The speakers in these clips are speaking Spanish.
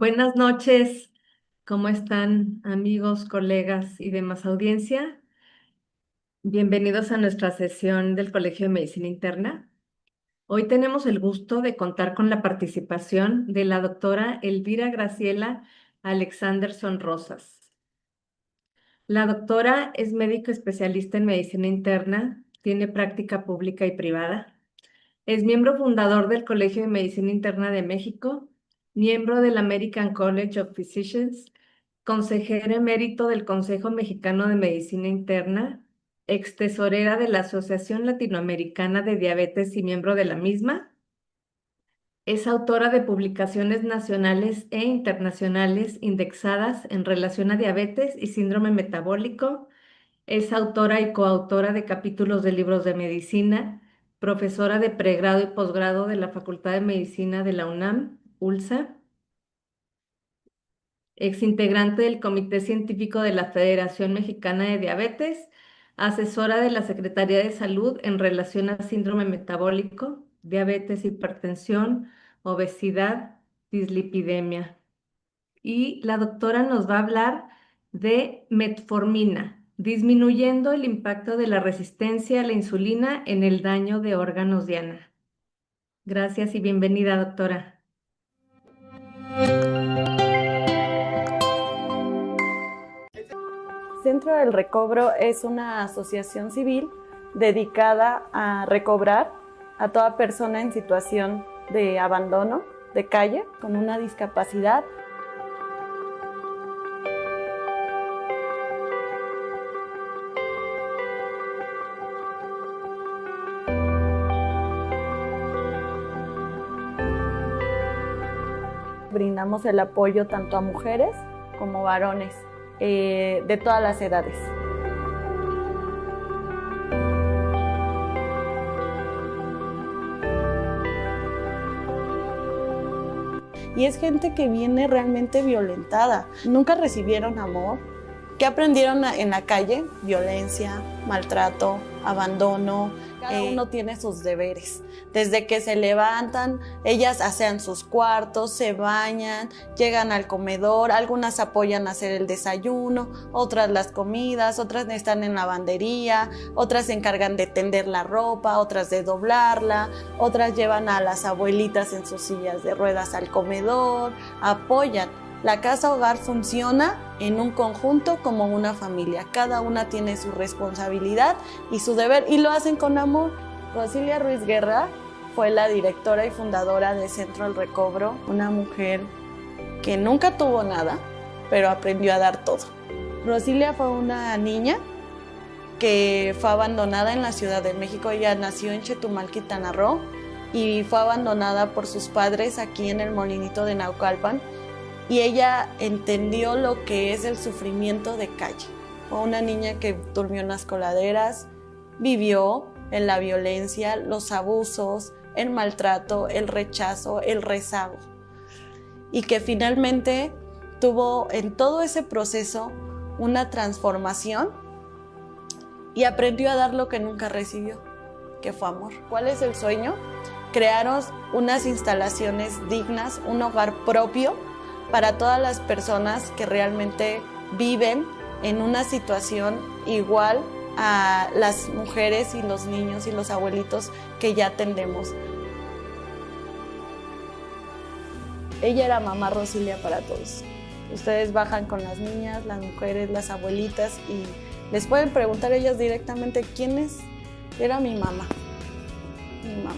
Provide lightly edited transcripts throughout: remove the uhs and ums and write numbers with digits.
Buenas noches, ¿cómo están amigos, colegas y demás audiencia? Bienvenidos a nuestra sesión del Colegio de Medicina Interna. Hoy tenemos el gusto de contar con la participación de la doctora Elvira Graciela Alexanderson Rosas. La doctora es médico especialista en medicina interna, tiene práctica pública y privada. Es miembro fundador del Colegio de Medicina Interna de México, miembro del American College of Physicians, consejera emérito del Consejo Mexicano de Medicina Interna, ex tesorera de la Asociación Latinoamericana de Diabetes y miembro de la misma. Es autora de publicaciones nacionales e internacionales indexadas en relación a diabetes y síndrome metabólico. Es autora y coautora de capítulos de libros de medicina, profesora de pregrado y posgrado de la Facultad de Medicina de la UNAM, ULSA, exintegrante del Comité Científico de la Federación Mexicana de Diabetes, asesora de la Secretaría de Salud en relación a síndrome metabólico, diabetes, hipertensión, obesidad, dislipidemia. Y la doctora nos va a hablar de metformina, disminuyendo el impacto de la resistencia a la insulina en el daño de órganos diana. Gracias y bienvenida, doctora. Centro del Recobro es una asociación civil dedicada a recobrar a toda persona en situación de abandono, de calle, con una discapacidad. Brindamos el apoyo tanto a mujeres como varones de todas las edades. Y es gente que viene realmente violentada. Nunca recibieron amor. ¿Qué aprendieron en la calle? Violencia, maltrato, abandono. Cada uno tiene sus deberes. Desde que se levantan, ellas asean sus cuartos, se bañan, llegan al comedor, algunas apoyan a hacer el desayuno, otras las comidas, otras están en lavandería, otras se encargan de tender la ropa, otras de doblarla, otras llevan a las abuelitas en sus sillas de ruedas al comedor, apoyan. La casa hogar funciona en un conjunto como una familia. Cada una tiene su responsabilidad y su deber y lo hacen con amor. Rosilia Ruiz Guerra fue la directora y fundadora de Centro del Recobro, una mujer que nunca tuvo nada, pero aprendió a dar todo. Rosilia fue una niña que fue abandonada en la Ciudad de México. Ella nació en Chetumal, Quintana Roo, y fue abandonada por sus padres aquí en el Molinito de Naucalpan. Y ella entendió lo que es el sufrimiento de calle. Fue una niña que durmió en las coladeras, vivió en la violencia, los abusos, el maltrato, el rechazo, el rezago. Y que finalmente tuvo en todo ese proceso una transformación y aprendió a dar lo que nunca recibió, que fue amor. ¿Cuál es el sueño? Crear unas instalaciones dignas, un hogar propio para todas las personas que realmente viven en una situación igual a las mujeres y los niños y los abuelitos que ya atendemos. Ella era mamá Rosilia para todos. Ustedes bajan con las niñas, las mujeres, las abuelitas y les pueden preguntar ellas directamente quién es. Era mi mamá. Mi mamá.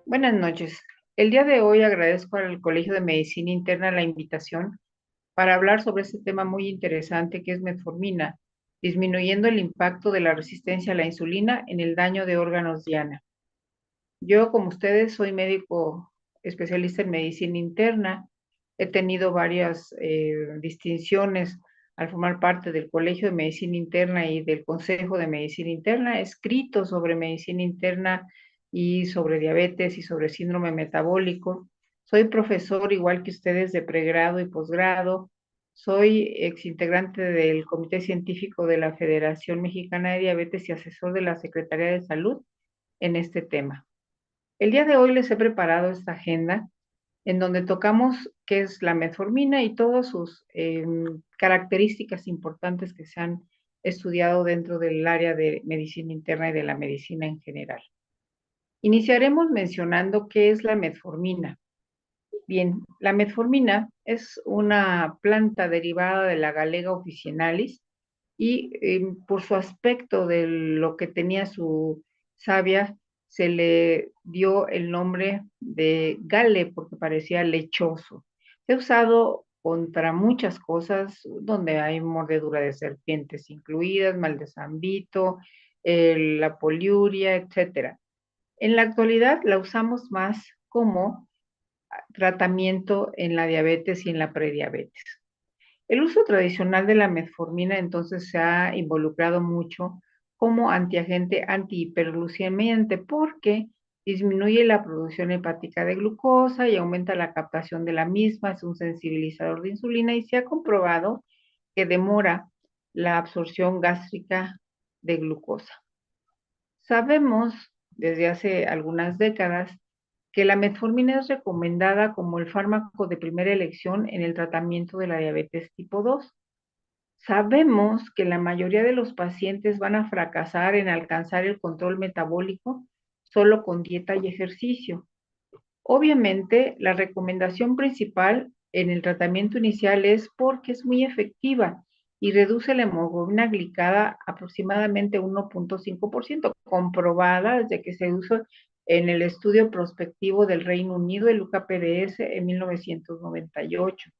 Buenas noches. El día de hoy agradezco al Colegio de Medicina Interna la invitación para hablar sobre este tema muy interesante que es metformina, disminuyendo el impacto de la resistencia a la insulina en el daño de órganos diana. Yo, como ustedes, soy médico especialista en medicina interna. He tenido varias distinciones al formar parte del Colegio de Medicina Interna y del Consejo de Medicina Interna. He escrito sobre medicina interna y sobre diabetes y sobre síndrome metabólico. Soy profesor, igual que ustedes, de pregrado y posgrado. Soy exintegrante del Comité Científico de la Federación Mexicana de Diabetes y asesor de la Secretaría de Salud en este tema. El día de hoy les he preparado esta agenda en donde tocamos qué es la metformina y todas sus características importantes que se han estudiado dentro del área de medicina interna y de la medicina en general. Iniciaremos mencionando qué es la metformina. Bien, la metformina es una planta derivada de la Galega officinalis y por su aspecto de lo que tenía su savia, se le dio el nombre de gale porque parecía lechoso. Se ha usado contra muchas cosas, donde hay mordedura de serpientes incluidas, mal de San Vito, la poliuria, etcétera. En la actualidad la usamos más como tratamiento en la diabetes y en la prediabetes. El uso tradicional de la metformina entonces se ha involucrado mucho como antiagente antihiperglucemiante porque disminuye la producción hepática de glucosa y aumenta la captación de la misma, es un sensibilizador de insulina y se ha comprobado que demora la absorción gástrica de glucosa. Sabemos desde hace algunas décadas que la metformina es recomendada como el fármaco de primera elección en el tratamiento de la diabetes tipo 2. Sabemos que la mayoría de los pacientes van a fracasar en alcanzar el control metabólico solo con dieta y ejercicio. Obviamente, la recomendación principal en el tratamiento inicial es porque es muy efectiva y reduce la hemoglobina glicada aproximadamente 1.5%, comprobada desde que se usó en el estudio prospectivo del Reino Unido, el UKPDS, en 1998.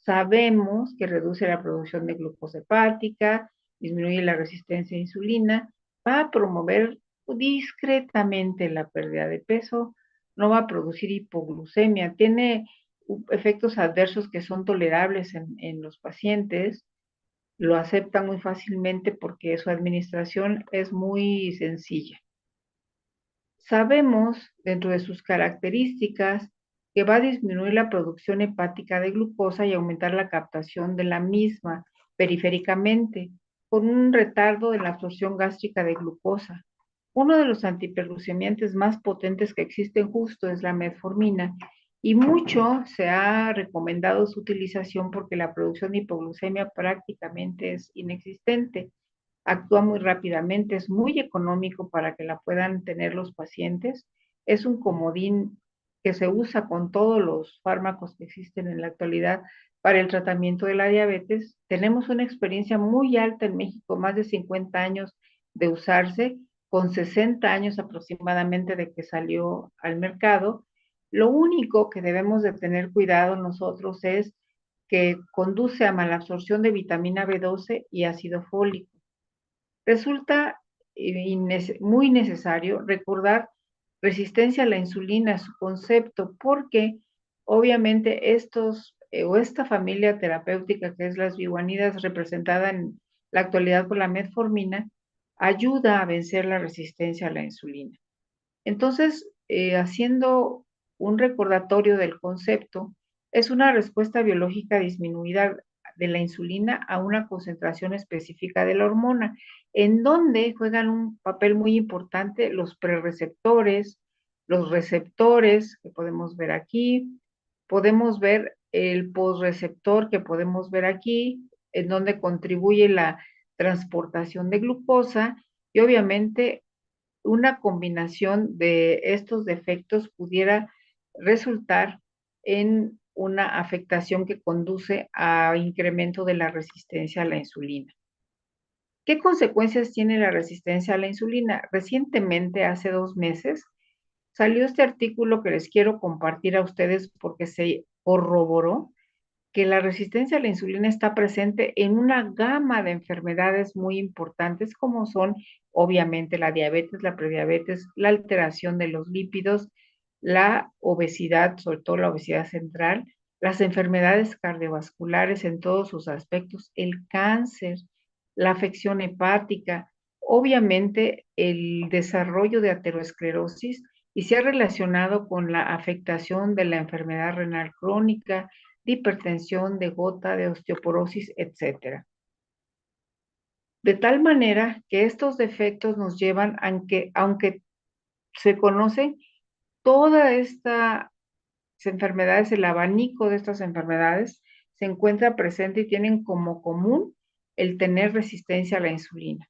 Sabemos que reduce la producción de glucosa hepática, disminuye la resistencia a insulina, va a promover discretamente la pérdida de peso, no va a producir hipoglucemia, tiene efectos adversos que son tolerables en los pacientes, lo aceptan muy fácilmente porque su administración es muy sencilla. Sabemos, dentro de sus características, que va a disminuir la producción hepática de glucosa y aumentar la captación de la misma periféricamente, con un retardo en la absorción gástrica de glucosa. Uno de los antihiperglucemiantes más potentes que existen justo es la metformina, y mucho se ha recomendado su utilización porque la producción de hipoglucemia prácticamente es inexistente. Actúa muy rápidamente, es muy económico para que la puedan tener los pacientes. Es un comodín que se usa con todos los fármacos que existen en la actualidad para el tratamiento de la diabetes. Tenemos una experiencia muy alta en México, más de 50 años de usarse, con 60 años aproximadamente de que salió al mercado. Lo único que debemos de tener cuidado nosotros es que conduce a malabsorción de vitamina B12 y ácido fólico. Resulta muy necesario recordar resistencia a la insulina, su concepto, porque obviamente o esta familia terapéutica que es las biguanidas representada en la actualidad por la metformina, ayuda a vencer la resistencia a la insulina. Entonces, haciendo un recordatorio del concepto, es una respuesta biológica disminuida de la insulina a una concentración específica de la hormona, en donde juegan un papel muy importante los prereceptores, los receptores que podemos ver aquí, podemos ver el posreceptor que podemos ver aquí, en donde contribuye la transportación de glucosa y obviamente una combinación de estos defectos pudiera resultar en una afectación que conduce a incremento de la resistencia a la insulina. ¿Qué consecuencias tiene la resistencia a la insulina? Recientemente, hace 2 meses, salió este artículo que les quiero compartir a ustedes porque se corroboró que la resistencia a la insulina está presente en una gama de enfermedades muy importantes como son obviamente la diabetes, la prediabetes, la alteración de los lípidos, la obesidad, sobre todo la obesidad central, las enfermedades cardiovasculares en todos sus aspectos, el cáncer, la afección hepática, obviamente el desarrollo de aterosclerosis y se ha relacionado con la afectación de la enfermedad renal crónica, de hipertensión, de gota, de osteoporosis, etcétera. De tal manera que estos defectos nos llevan, aunque se conocen todas estas enfermedades, el abanico de estas enfermedades se encuentra presente y tienen como común el tener resistencia a la insulina.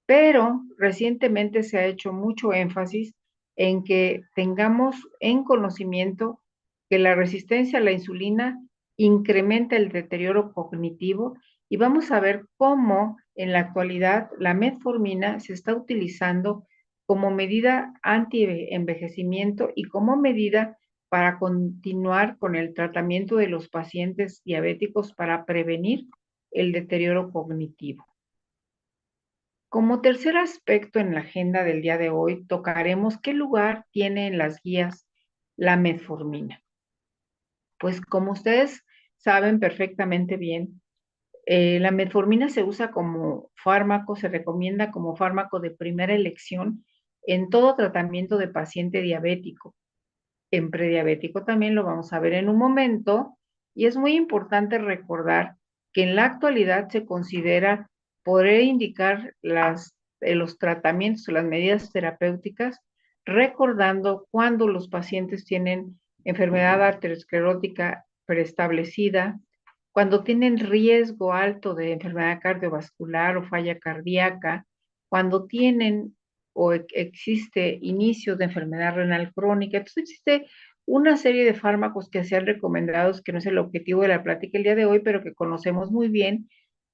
Pero recientemente se ha hecho mucho énfasis en que tengamos en conocimiento que la resistencia a la insulina incrementa el deterioro cognitivo y vamos a ver cómo en la actualidad la metformina se está utilizando como medida anti-envejecimiento y como medida para continuar con el tratamiento de los pacientes diabéticos para prevenir el deterioro cognitivo. Como tercer aspecto en la agenda del día de hoy, tocaremos qué lugar tiene en las guías la metformina. Pues como ustedes saben perfectamente bien, la metformina se usa como fármaco, se recomienda como fármaco de primera elección en todo tratamiento de paciente diabético. En prediabético también lo vamos a ver en un momento, y es muy importante recordar que en la actualidad se considera poder indicar los tratamientos o las medidas terapéuticas, recordando cuando los pacientes tienen enfermedad arteriosclerótica preestablecida, cuando tienen riesgo alto de enfermedad cardiovascular o falla cardíaca, cuando tienen o existe inicio de enfermedad renal crónica. Entonces existe una serie de fármacos que se han recomendado, que no es el objetivo de la plática el día de hoy, pero que conocemos muy bien,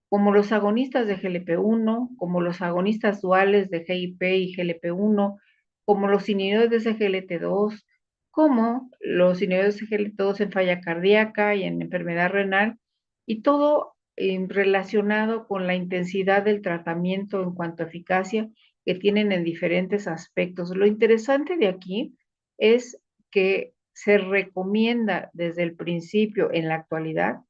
como los agonistas de GLP-1, como los agonistas duales de GIP y GLP-1, como los inhibidores de SGLT2, como los inhibidores de SGLT2 en falla cardíaca y en enfermedad renal, y todo relacionado con la intensidad del tratamiento en cuanto a eficacia que tienen en diferentes aspectos. Lo interesante de aquí es que se recomienda desde el principio, en la actualidad,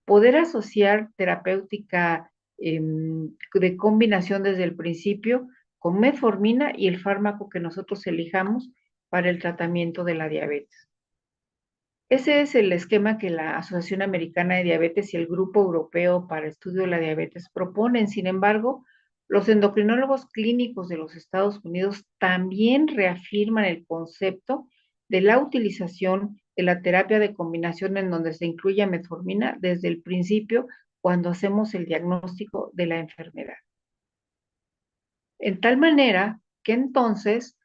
poder asociar terapéutica de combinación desde el principio con metformina y el fármaco que nosotros elijamos para el tratamiento de la diabetes. Ese es el esquema que la Asociación Americana de Diabetes y el Grupo Europeo para Estudio de la Diabetes proponen. Sin embargo, los endocrinólogos clínicos de los Estados Unidos también reafirman el concepto de la utilización de la terapia de combinación en donde se incluye metformina desde el principio cuando hacemos el diagnóstico de la enfermedad. En tal manera que entonces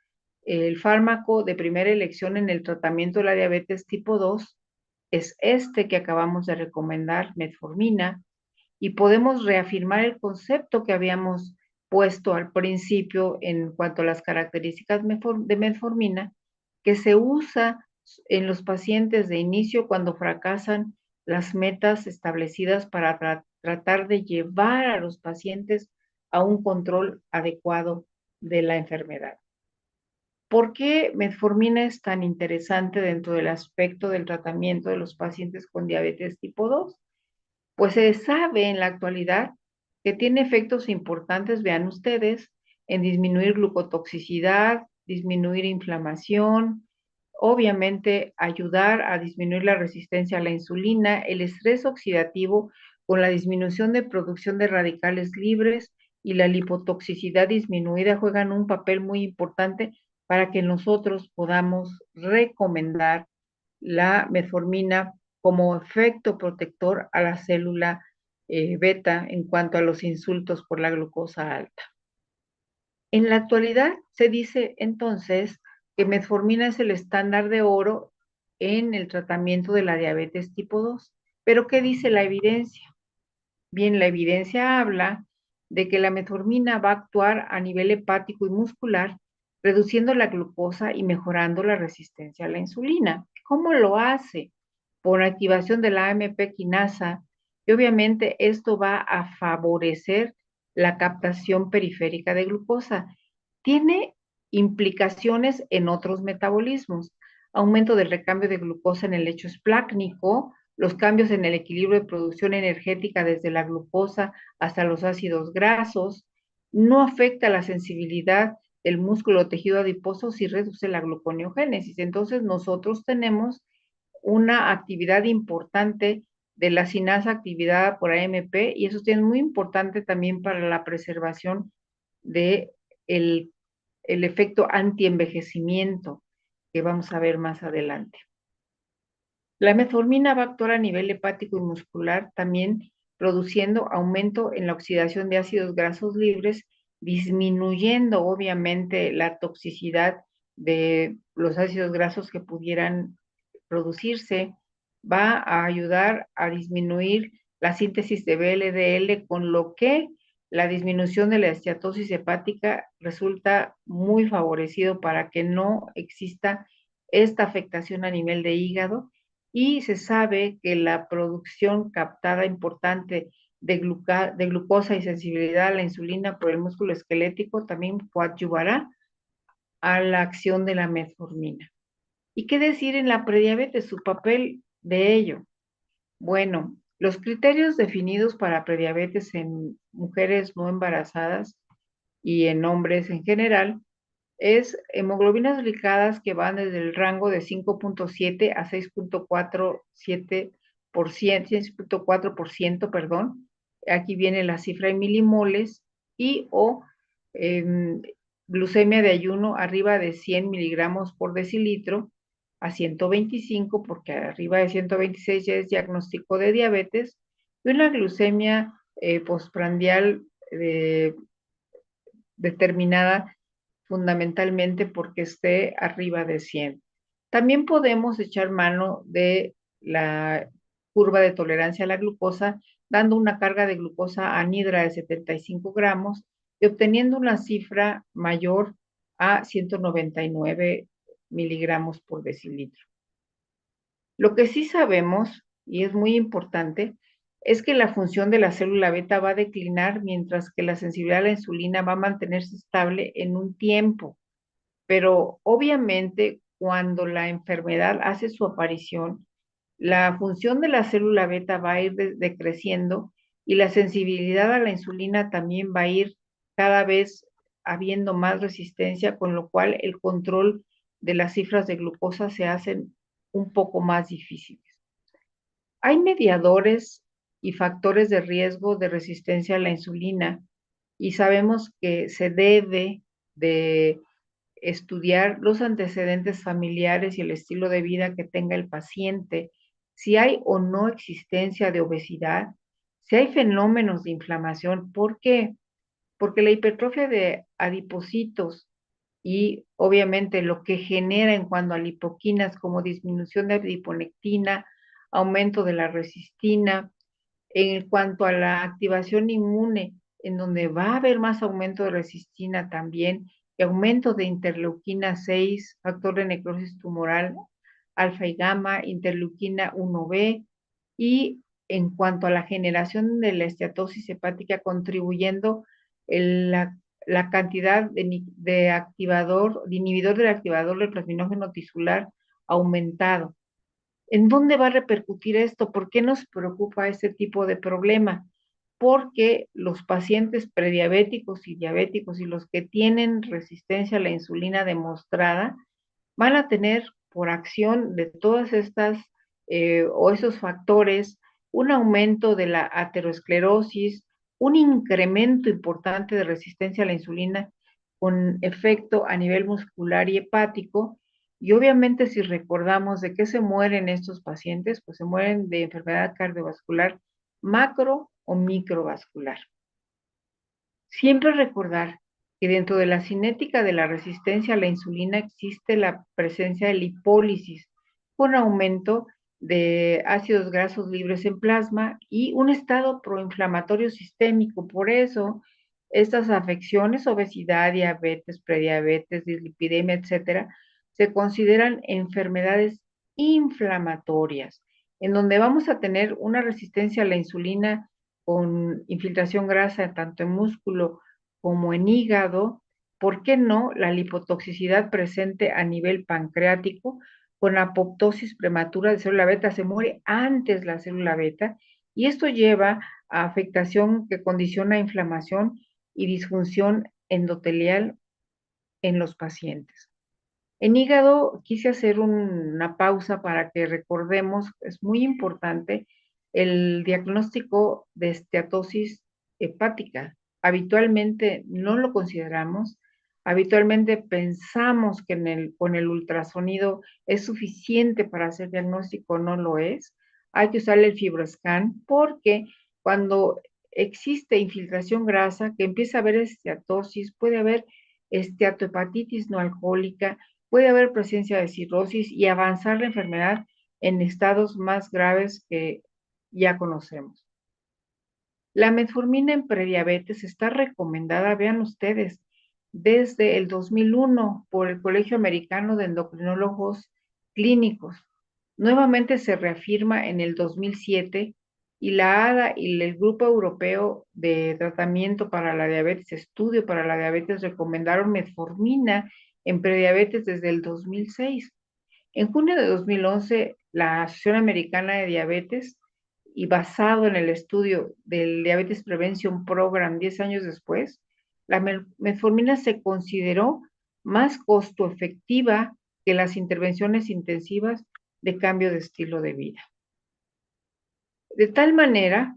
el fármaco de primera elección en el tratamiento de la diabetes tipo 2 es este que acabamos de recomendar, metformina, y podemos reafirmar el concepto que habíamos puesto al principio en cuanto a las características de metformina, que se usa en los pacientes de inicio cuando fracasan las metas establecidas para tratar de llevar a los pacientes a un control adecuado de la enfermedad. ¿Por qué metformina es tan interesante dentro del aspecto del tratamiento de los pacientes con diabetes tipo 2? Pues se sabe en la actualidad que tiene efectos importantes, vean ustedes, en disminuir glucotoxicidad, disminuir inflamación, obviamente ayudar a disminuir la resistencia a la insulina, el estrés oxidativo con la disminución de producción de radicales libres y la lipotoxicidad disminuida juegan un papel muy importante para que nosotros podamos recomendar la metformina como efecto protector a la célula beta en cuanto a los insultos por la glucosa alta. En la actualidad se dice entonces que metformina es el estándar de oro en el tratamiento de la diabetes tipo 2. ¿Pero qué dice la evidencia? Bien, la evidencia habla de que la metformina va a actuar a nivel hepático y muscular, reduciendo la glucosa y mejorando la resistencia a la insulina. ¿Cómo lo hace? Por activación de la AMP quinasa, y obviamente esto va a favorecer la captación periférica de glucosa. Tiene implicaciones en otros metabolismos, aumento del recambio de glucosa en el lecho esplácnico, los cambios en el equilibrio de producción energética desde la glucosa hasta los ácidos grasos, no afecta la sensibilidad del músculo o tejido adiposo si reduce la gluconeogénesis. Entonces nosotros tenemos una actividad importante de la sinasa activada por AMP y eso es muy importante también para la preservación de el efecto antienvejecimiento que vamos a ver más adelante. La metformina va a actuar a nivel hepático y muscular, también produciendo aumento en la oxidación de ácidos grasos libres, disminuyendo obviamente la toxicidad de los ácidos grasos que pudieran producirse, va a ayudar a disminuir la síntesis de VLDL, con lo que la disminución de la esteatosis hepática resulta muy favorecido para que no exista esta afectación a nivel de hígado, y se sabe que la producción captada importante de glucosa y sensibilidad a la insulina por el músculo esquelético también coadyuvará a la acción de la metformina. ¿Y qué decir en la prediabetes? Su papel de ello. Bueno, los criterios definidos para prediabetes en mujeres no embarazadas y en hombres en general es hemoglobinas glicadas que van desde el rango de 5.7 a 6.4%, perdón. Aquí viene la cifra en milimoles y o eh, glucemia de ayuno arriba de 100 miligramos por decilitro a 125, porque arriba de 126 ya es diagnóstico de diabetes, y una glucemia postprandial determinada fundamentalmente porque esté arriba de 100. También podemos echar mano de la curva de tolerancia a la glucosa, dando una carga de glucosa anhidra de 75 gramos y obteniendo una cifra mayor a 199 miligramos por decilitro. Lo que sí sabemos, y es muy importante, es que la función de la célula beta va a declinar mientras que la sensibilidad a la insulina va a mantenerse estable en un tiempo. Pero obviamente cuando la enfermedad hace su aparición, la función de la célula beta va a ir decreciendo y la sensibilidad a la insulina también va a ir cada vez habiendo más resistencia, con lo cual el control de las cifras de glucosa se hacen un poco más difíciles. Hay mediadores y factores de riesgo de resistencia a la insulina y sabemos que se debe de estudiar los antecedentes familiares y el estilo de vida que tenga el paciente, si hay o no existencia de obesidad, si hay fenómenos de inflamación. ¿Por qué? Porque la hipertrofia de adipocitos y obviamente lo que genera en cuanto a lipoquinas como disminución de adiponectina, aumento de la resistina, en cuanto a la activación inmune, en donde va a haber más aumento de resistina también, y aumento de interleuquina 6, factor de necrosis tumoral, alfa y gamma, interleuquina 1B, y en cuanto a la generación de la esteatosis hepática, contribuyendo la cantidad de activador, de inhibidor del activador del plasminógeno tisular aumentado. ¿En dónde va a repercutir esto? ¿Por qué nos preocupa este tipo de problema? Porque los pacientes prediabéticos y diabéticos y los que tienen resistencia a la insulina demostrada van a tener, por acción de todas estas o esos factores, un aumento de la aterosclerosis, un incremento importante de resistencia a la insulina con efecto a nivel muscular y hepático. Y obviamente si recordamos de qué se mueren estos pacientes, pues se mueren de enfermedad cardiovascular macro o microvascular. Siempre recordar que dentro de la cinética de la resistencia a la insulina existe la presencia de lipólisis con aumento de ácidos grasos libres en plasma y un estado proinflamatorio sistémico. Por eso, estas afecciones, obesidad, diabetes, prediabetes, dislipidemia, etcétera, se consideran enfermedades inflamatorias, en donde vamos a tener una resistencia a la insulina con infiltración grasa tanto en músculo como en hígado. ¿Por qué no la lipotoxicidad presente a nivel pancreático? con apoptosis prematura de célula beta, se muere antes la célula beta, y esto lleva a afectación que condiciona inflamación y disfunción endotelial en los pacientes. En hígado quise hacer una pausa para que recordemos, es muy importante, el diagnóstico de esteatosis hepática. Habitualmente no lo consideramos, habitualmente pensamos que con el ultrasonido es suficiente para hacer diagnóstico, no lo es. Hay que usar el fibroscan porque cuando existe infiltración grasa, que empieza a haber esteatosis, puede haber esteatohepatitis no alcohólica, puede haber presencia de cirrosis y avanzar la enfermedad en estados más graves que ya conocemos. La metformina en prediabetes está recomendada, vean ustedes, desde el 2001 por el Colegio Americano de Endocrinólogos Clínicos. Nuevamente se reafirma en el 2007 y la ADA y el Grupo Europeo de Tratamiento para la Diabetes, Estudio para la Diabetes, recomendaron metformina en prediabetes desde el 2006. En junio de 2011, la Asociación Americana de Diabetes, y basado en el estudio del Diabetes Prevention Program 10 años después, la metformina se consideró más costo efectiva que las intervenciones intensivas de cambio de estilo de vida. De tal manera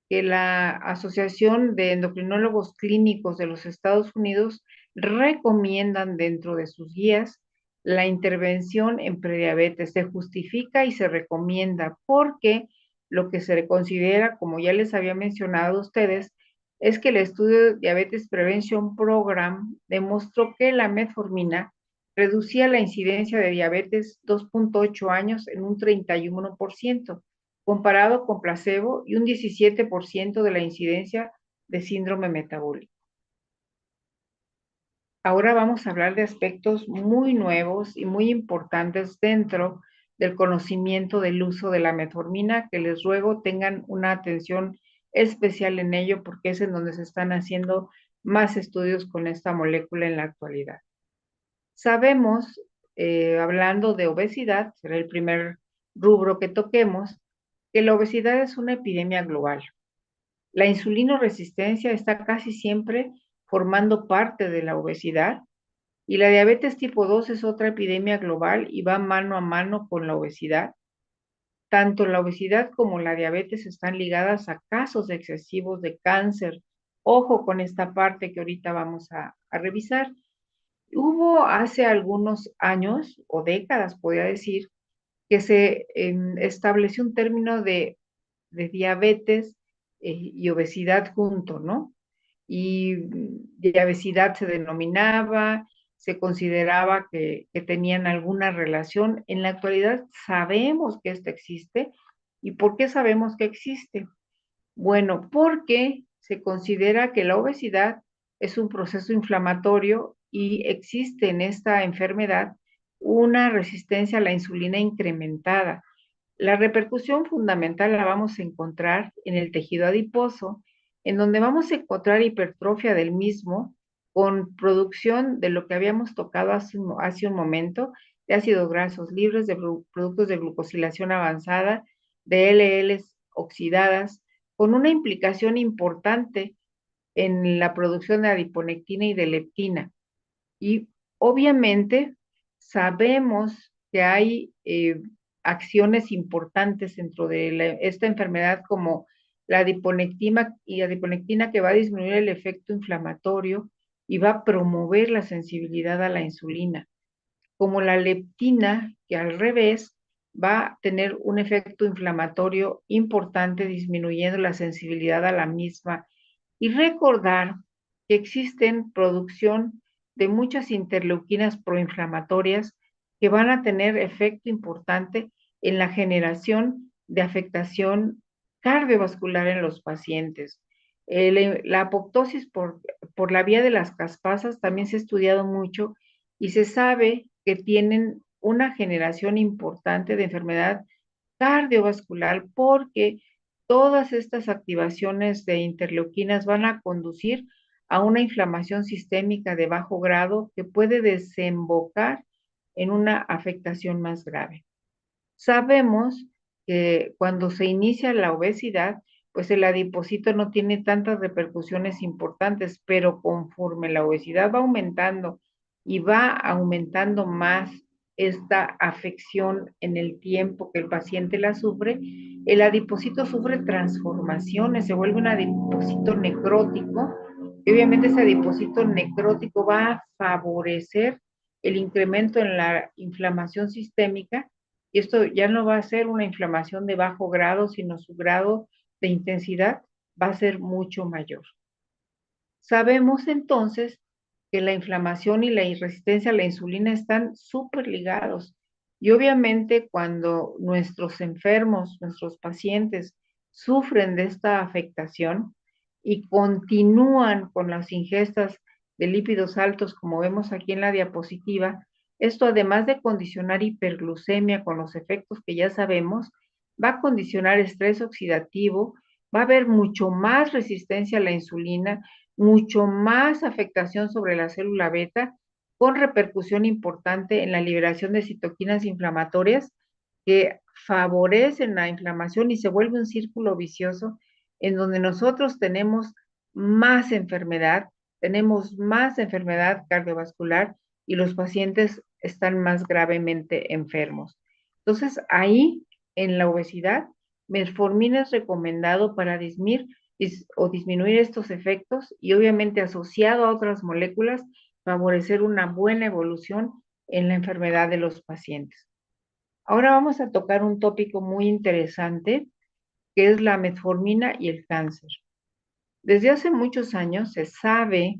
que la Asociación de Endocrinólogos Clínicos de los Estados Unidos recomiendan dentro de sus guías la intervención en prediabetes. Se justifica y se recomienda porque lo que se considera, como ya les había mencionado a ustedes, es que el estudio de Diabetes Prevention Program demostró que la metformina reducía la incidencia de diabetes 2.8 años en un 31%, comparado con placebo, y un 17% de la incidencia de síndrome metabólico. Ahora vamos a hablar de aspectos muy nuevos y muy importantes dentro del conocimiento del uso de la metformina, que les ruego tengan una atención especial en ello porque es en donde se están haciendo más estudios con esta molécula en la actualidad. Sabemos, hablando de obesidad, será el primer rubro que toquemos, que la obesidad es una epidemia global. La insulinoresistencia está casi siempre formando parte de la obesidad y la diabetes tipo 2 es otra epidemia global y va mano a mano con la obesidad. Tanto la obesidad como la diabetes están ligadas a casos excesivos de cáncer. Ojo con esta parte que ahorita vamos a revisar. Hubo hace algunos años o décadas, podría decir, que se estableció un término de diabetes y obesidad junto, ¿no? Y de obesidad se denominaba, se consideraba que tenían alguna relación. En la actualidad sabemos que esto existe. ¿Y por qué sabemos que existe? Bueno, porque se considera que la obesidad es un proceso inflamatorio y existe en esta enfermedad una resistencia a la insulina incrementada. La repercusión fundamental la vamos a encontrar en el tejido adiposo, en donde vamos a encontrar hipertrofia del mismo con producción de lo que habíamos tocado hace un momento, de ácidos grasos libres, de productos de glucosilación avanzada, de LLs oxidadas, con una implicación importante en la producción de adiponectina y de leptina. Y obviamente sabemos que hay acciones importantes dentro de esta enfermedad como la adiponectina y adiponectina, que va a disminuir el efecto inflamatorio y va a promover la sensibilidad a la insulina, como la leptina, que al revés va a tener un efecto inflamatorio importante disminuyendo la sensibilidad a la misma. Y recordar que existen producción de muchas interleuquinas proinflamatorias que van a tener efecto importante en la generación de afectación cardiovascular en los pacientes. La apoptosis por la vía de las caspasas también se ha estudiado mucho y se sabe que tienen una generación importante de enfermedad cardiovascular porque todas estas activaciones de interleuquinas van a conducir a una inflamación sistémica de bajo grado que puede desembocar en una afectación más grave. Sabemos que cuando se inicia la obesidad, pues el adipocito no tiene tantas repercusiones importantes, pero conforme la obesidad va aumentando y va aumentando más esta afección en el tiempo que el paciente la sufre, el adipocito sufre transformaciones, se vuelve un adipocito necrótico y obviamente ese adipocito necrótico va a favorecer el incremento en la inflamación sistémica y esto ya no va a ser una inflamación de bajo grado, sino su grado de intensidad va a ser mucho mayor. Sabemos entonces que la inflamación y la resistencia a la insulina están súper ligados. Y obviamente cuando nuestros enfermos, nuestros pacientes sufren de esta afectación y continúan con las ingestas de lípidos altos, como vemos aquí en la diapositiva, esto además de condicionar hiperglucemia con los efectos que ya sabemos, va a condicionar estrés oxidativo, va a haber mucho más resistencia a la insulina, mucho más afectación sobre la célula beta, con repercusión importante en la liberación de citoquinas inflamatorias que favorecen la inflamación y se vuelve un círculo vicioso en donde nosotros tenemos más enfermedad cardiovascular y los pacientes están más gravemente enfermos. Entonces, ahí en la obesidad, metformina es recomendado para disminuir estos efectos y obviamente asociado a otras moléculas, favorecer una buena evolución en la enfermedad de los pacientes. Ahora vamos a tocar un tópico muy interesante, que es la metformina y el cáncer. Desde hace muchos años se sabe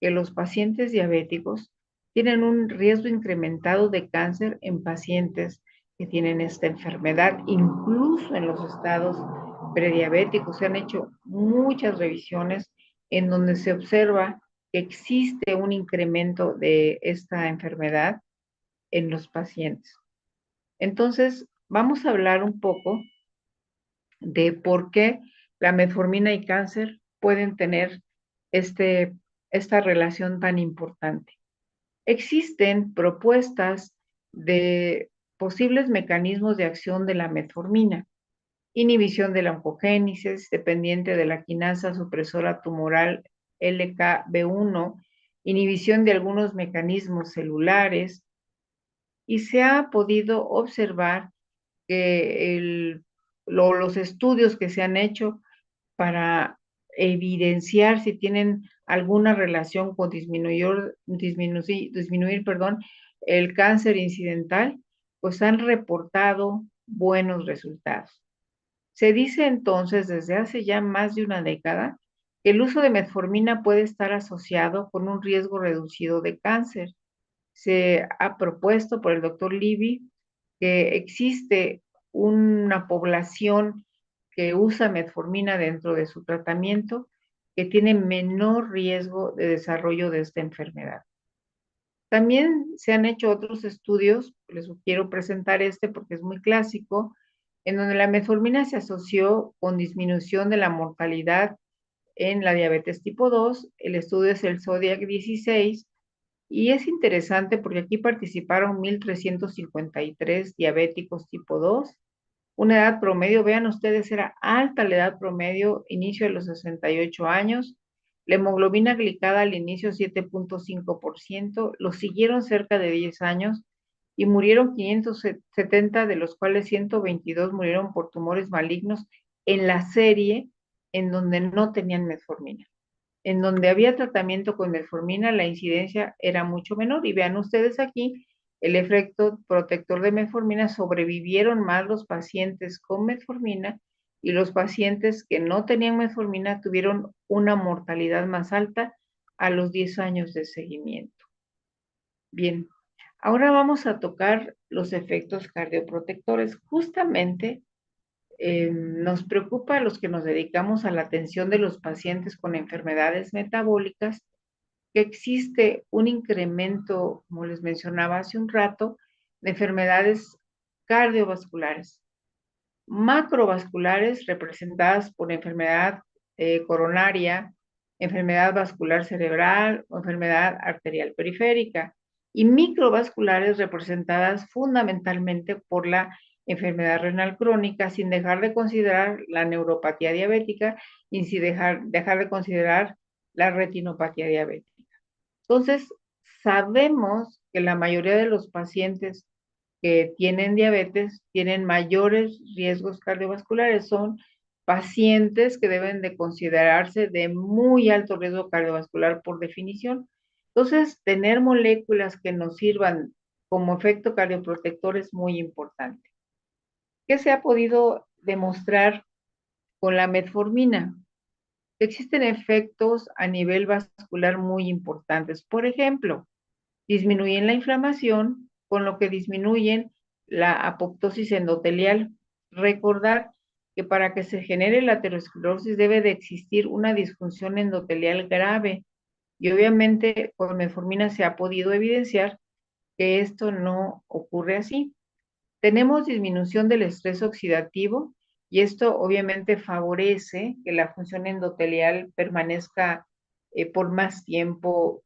que los pacientes diabéticos tienen un riesgo incrementado de cáncer en pacientes que tienen esta enfermedad, incluso en los estados prediabéticos. Se han hecho muchas revisiones en donde se observa que existe un incremento de esta enfermedad en los pacientes. Entonces, vamos a hablar un poco de por qué la metformina y cáncer pueden tener esta relación tan importante. Existen propuestas de posibles mecanismos de acción de la metformina, inhibición de la oncogénesis dependiente de la quinasa supresora tumoral LKB1, inhibición de algunos mecanismos celulares, y se ha podido observar que los estudios que se han hecho para evidenciar si tienen alguna relación con disminuir, perdón, el cáncer incidental, pues han reportado buenos resultados. Se dice entonces desde hace ya más de una década que el uso de metformina puede estar asociado con un riesgo reducido de cáncer. Se ha propuesto por el doctor Libby que existe una población que usa metformina dentro de su tratamiento que tiene menor riesgo de desarrollo de esta enfermedad. También se han hecho otros estudios, les quiero presentar este porque es muy clásico, en donde la metformina se asoció con disminución de la mortalidad en la diabetes tipo 2. El estudio es el Zodiac 16 y es interesante porque aquí participaron 1,353 diabéticos tipo 2. Una edad promedio, vean ustedes, era alta la edad promedio, inicio de los 68 años, la hemoglobina glicada al inicio 7,5%, los siguieron cerca de 10 años y murieron 570, de los cuales 122 murieron por tumores malignos en la serie en donde no tenían metformina. En donde había tratamiento con metformina, la incidencia era mucho menor. Y vean ustedes aquí el efecto protector de metformina, sobrevivieron más los pacientes con metformina y los pacientes que no tenían metformina tuvieron una mortalidad más alta a los 10 años de seguimiento. Bien, ahora vamos a tocar los efectos cardioprotectores. Justamente nos preocupa a los que nos dedicamos a la atención de los pacientes con enfermedades metabólicas que existe un incremento, como les mencionaba hace un rato, de enfermedades cardiovasculares, macrovasculares representadas por enfermedad coronaria, enfermedad vascular cerebral o enfermedad arterial periférica. y microvasculares representadas fundamentalmente por la enfermedad renal crónica, sin dejar de considerar la neuropatía diabética y sin dejar de considerar la retinopatía diabética. Entonces, sabemos que la mayoría de los pacientes que tienen diabetes tienen mayores riesgos cardiovasculares. Son pacientes que deben de considerarse de muy alto riesgo cardiovascular por definición. Entonces, tener moléculas que nos sirvan como efecto cardioprotector es muy importante. ¿Qué se ha podido demostrar con la metformina? Existen efectos a nivel vascular muy importantes. Por ejemplo, disminuyen la inflamación, con lo que disminuyen la apoptosis endotelial. Recordar que para que se genere la aterosclerosis debe de existir una disfunción endotelial grave y obviamente con metformina se ha podido evidenciar que esto no ocurre así. Tenemos disminución del estrés oxidativo y esto obviamente favorece que la función endotelial permanezca por más tiempo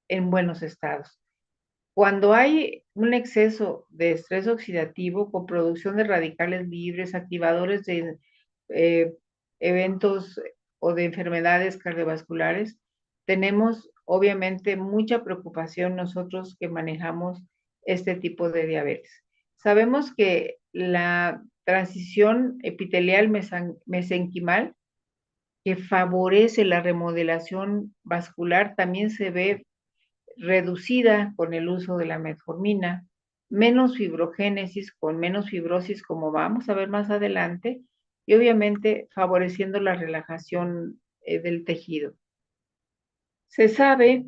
en buenos estados. Cuando hay un exceso de estrés oxidativo con producción de radicales libres, activadores de eh, eventos o de enfermedades cardiovasculares, tenemos obviamente mucha preocupación nosotros que manejamos este tipo de diabetes. Sabemos que la transición epitelial mesenquimal, que favorece la remodelación vascular, también se ve reducida con el uso de la metformina, menos fibrogénesis con menos fibrosis, como vamos a ver más adelante, y obviamente favoreciendo la relajación del tejido. Se sabe,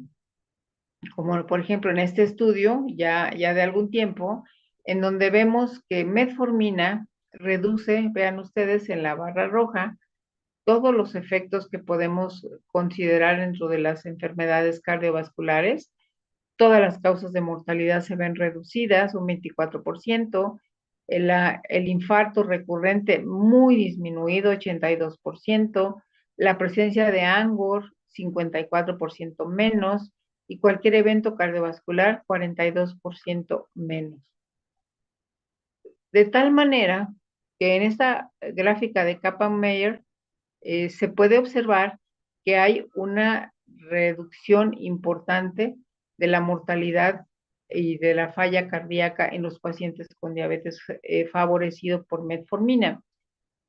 como por ejemplo en este estudio, ya de algún tiempo, en donde vemos que metformina reduce, vean ustedes en la barra roja, todos los efectos que podemos considerar dentro de las enfermedades cardiovasculares. Todas las causas de mortalidad se ven reducidas, un 24%, el infarto recurrente muy disminuido, 82%, la presencia de ANGOR, 54% menos, y cualquier evento cardiovascular, 42% menos. De tal manera que en esta gráfica de Kaplan-Meier se puede observar que hay una reducción importante de la mortalidad y de la falla cardíaca en los pacientes con diabetes favorecido por metformina.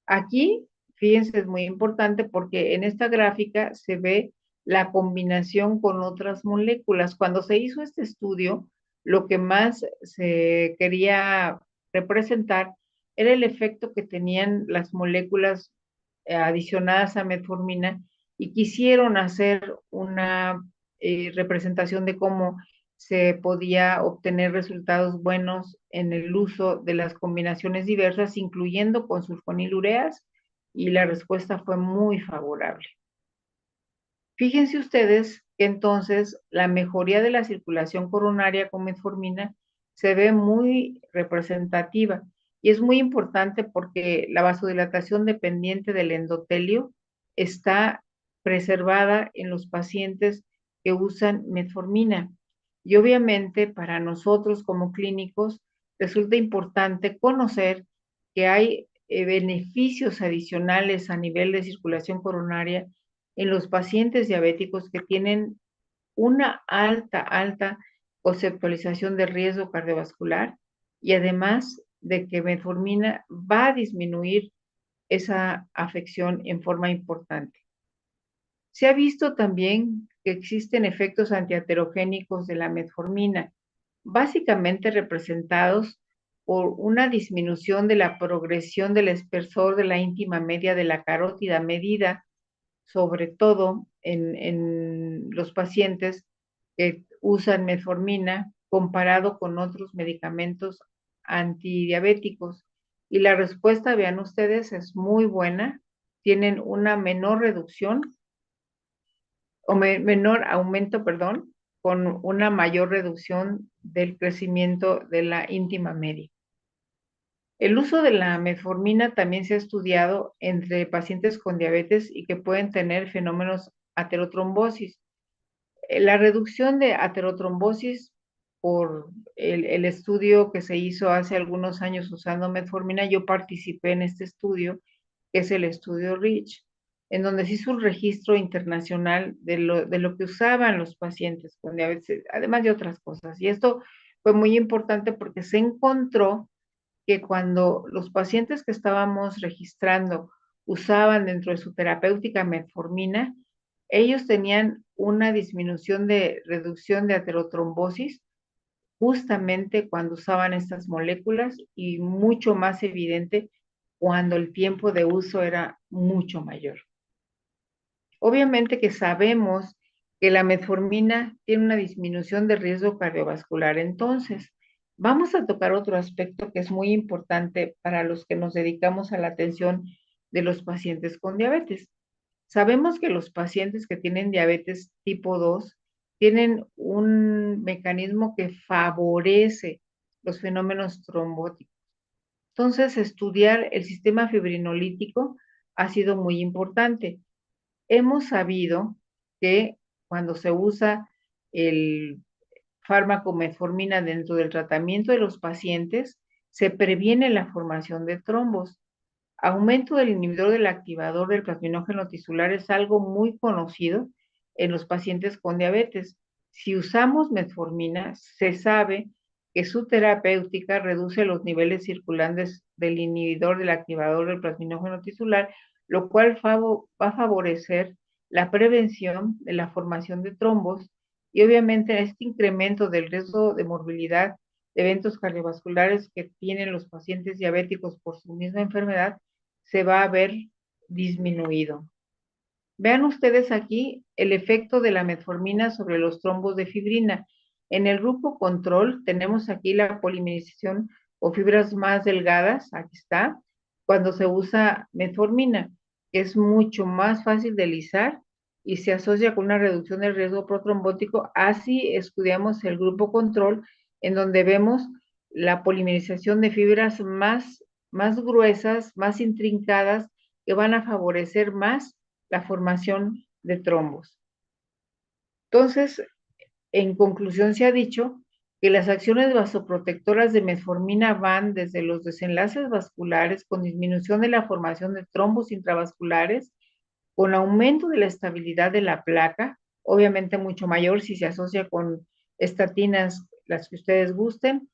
Aquí, fíjense, es muy importante porque en esta gráfica se ve la combinación con otras moléculas. Cuando se hizo este estudio, lo que más se quería representar era el efecto que tenían las moléculas adicionadas a metformina y quisieron hacer una representación de cómo se podía obtener resultados buenos en el uso de las combinaciones diversas, incluyendo con sulfonilureas, y la respuesta fue muy favorable. Fíjense ustedes que entonces la mejoría de la circulación coronaria con metformina se ve muy representativa y es muy importante porque la vasodilatación dependiente del endotelio está preservada en los pacientes que usan metformina. Y obviamente para nosotros como clínicos resulta importante conocer que hay beneficios adicionales a nivel de circulación coronaria en los pacientes diabéticos que tienen una alta conceptualización de riesgo cardiovascular y además de que metformina va a disminuir esa afección en forma importante. Se ha visto también que existen efectos antiaterogénicos de la metformina, básicamente representados por una disminución de la progresión del espesor de la íntima media de la carótida medida sobre todo en los pacientes que usan metformina comparado con otros medicamentos antidiabéticos. Y la respuesta, vean ustedes, es muy buena. Tienen una menor reducción o menor aumento, perdón, con una mayor reducción del crecimiento de la íntima media. El uso de la metformina también se ha estudiado entre pacientes con diabetes y que pueden tener fenómenos aterotrombosis. La reducción de aterotrombosis por el estudio que se hizo hace algunos años usando metformina. Yo participé en este estudio, que es el estudio REACH, en donde se hizo un registro internacional de lo que usaban los pacientes con diabetes, además de otras cosas. Y esto fue muy importante porque se encontró que cuando los pacientes que estábamos registrando usaban dentro de su terapéutica metformina, ellos tenían una disminución de reducción de aterotrombosis justamente cuando usaban estas moléculas y mucho más evidente cuando el tiempo de uso era mucho mayor. Obviamente que sabemos que la metformina tiene una disminución de riesgo cardiovascular. Entonces, vamos a tocar otro aspecto que es muy importante para los que nos dedicamos a la atención de los pacientes con diabetes. Sabemos que los pacientes que tienen diabetes tipo 2 tienen un mecanismo que favorece los fenómenos trombóticos. Entonces, estudiar el sistema fibrinolítico ha sido muy importante. Hemos sabido que cuando se usa el fármaco metformina dentro del tratamiento de los pacientes, se previene la formación de trombos. Aumento del inhibidor del activador del plasminógeno tisular es algo muy conocido en los pacientes con diabetes. Si usamos metformina, se sabe que su terapéutica reduce los niveles circulantes del inhibidor del activador del plasminógeno tisular, lo cual va a favorecer la prevención de la formación de trombos y obviamente este incremento del riesgo de morbilidad de eventos cardiovasculares que tienen los pacientes diabéticos por su misma enfermedad se va a ver disminuido. Vean ustedes aquí el efecto de la metformina sobre los trombos de fibrina. En el grupo control tenemos aquí la polimerización o fibras más delgadas, aquí está, cuando se usa metformina, que es mucho más fácil de lisar y se asocia con una reducción del riesgo protrombótico. Así estudiamos el grupo control, en donde vemos la polimerización de fibras más gruesas, más intrincadas, que van a favorecer más la formación de trombos. Entonces, en conclusión, se ha dicho que las acciones vasoprotectoras de metformina van desde los desenlaces vasculares con disminución de la formación de trombos intravasculares, con aumento de la estabilidad de la placa, obviamente mucho mayor si se asocia con estatinas, las que ustedes gusten,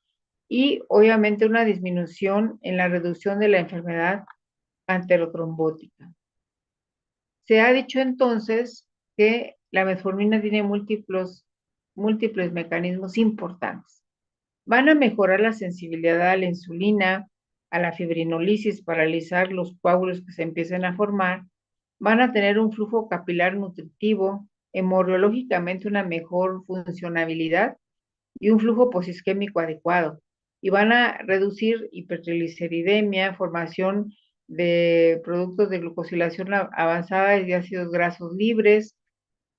y obviamente una disminución en la reducción de la enfermedad anterotrombótica. Se ha dicho entonces que la metformina tiene múltiples mecanismos importantes. Van a mejorar la sensibilidad a la insulina, a la fibrinolisis para alisar los coágulos que se empiecen a formar. Van a tener un flujo capilar nutritivo, hemorreológicamente una mejor funcionabilidad y un flujo posisquémico adecuado. Y van a reducir hipertrigliceridemia, formación de productos de glucosilación avanzada y de ácidos grasos libres,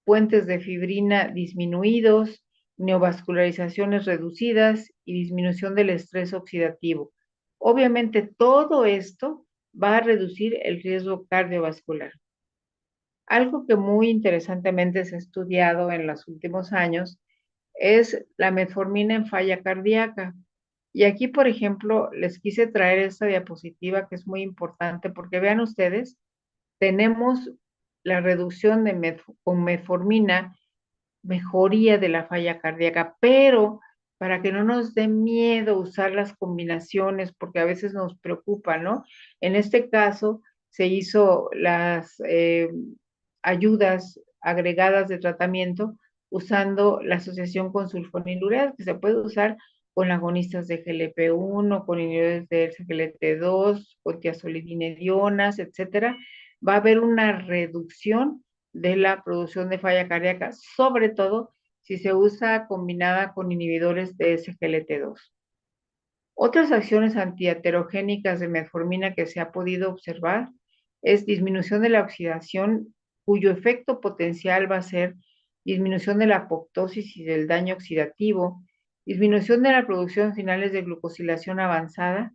puentes de fibrina disminuidos, neovascularizaciones reducidas y disminución del estrés oxidativo. Obviamente todo esto va a reducir el riesgo cardiovascular. Algo que muy interesantemente se ha estudiado en los últimos años es la metformina en falla cardíaca. Y aquí, por ejemplo, les quise traer esta diapositiva que es muy importante porque vean ustedes, tenemos la reducción con metformina, mejoría de la falla cardíaca, pero para que no nos dé miedo usar las combinaciones, porque a veces nos preocupa, ¿no? En este caso, se hizo las ayudas agregadas de tratamiento usando la asociación con sulfonilureas, que se puede usar con agonistas de GLP-1, con inhibidores de SGLT2, con tiazolidinedionas, etcétera. Va a haber una reducción de la producción de falla cardíaca, sobre todo si se usa combinada con inhibidores de SGLT2. Otras acciones antiaterogénicas de metformina que se ha podido observar es disminución de la oxidación, cuyo efecto potencial va a ser disminución de la apoptosis y del daño oxidativo, disminución de la producción finales de glucosilación avanzada,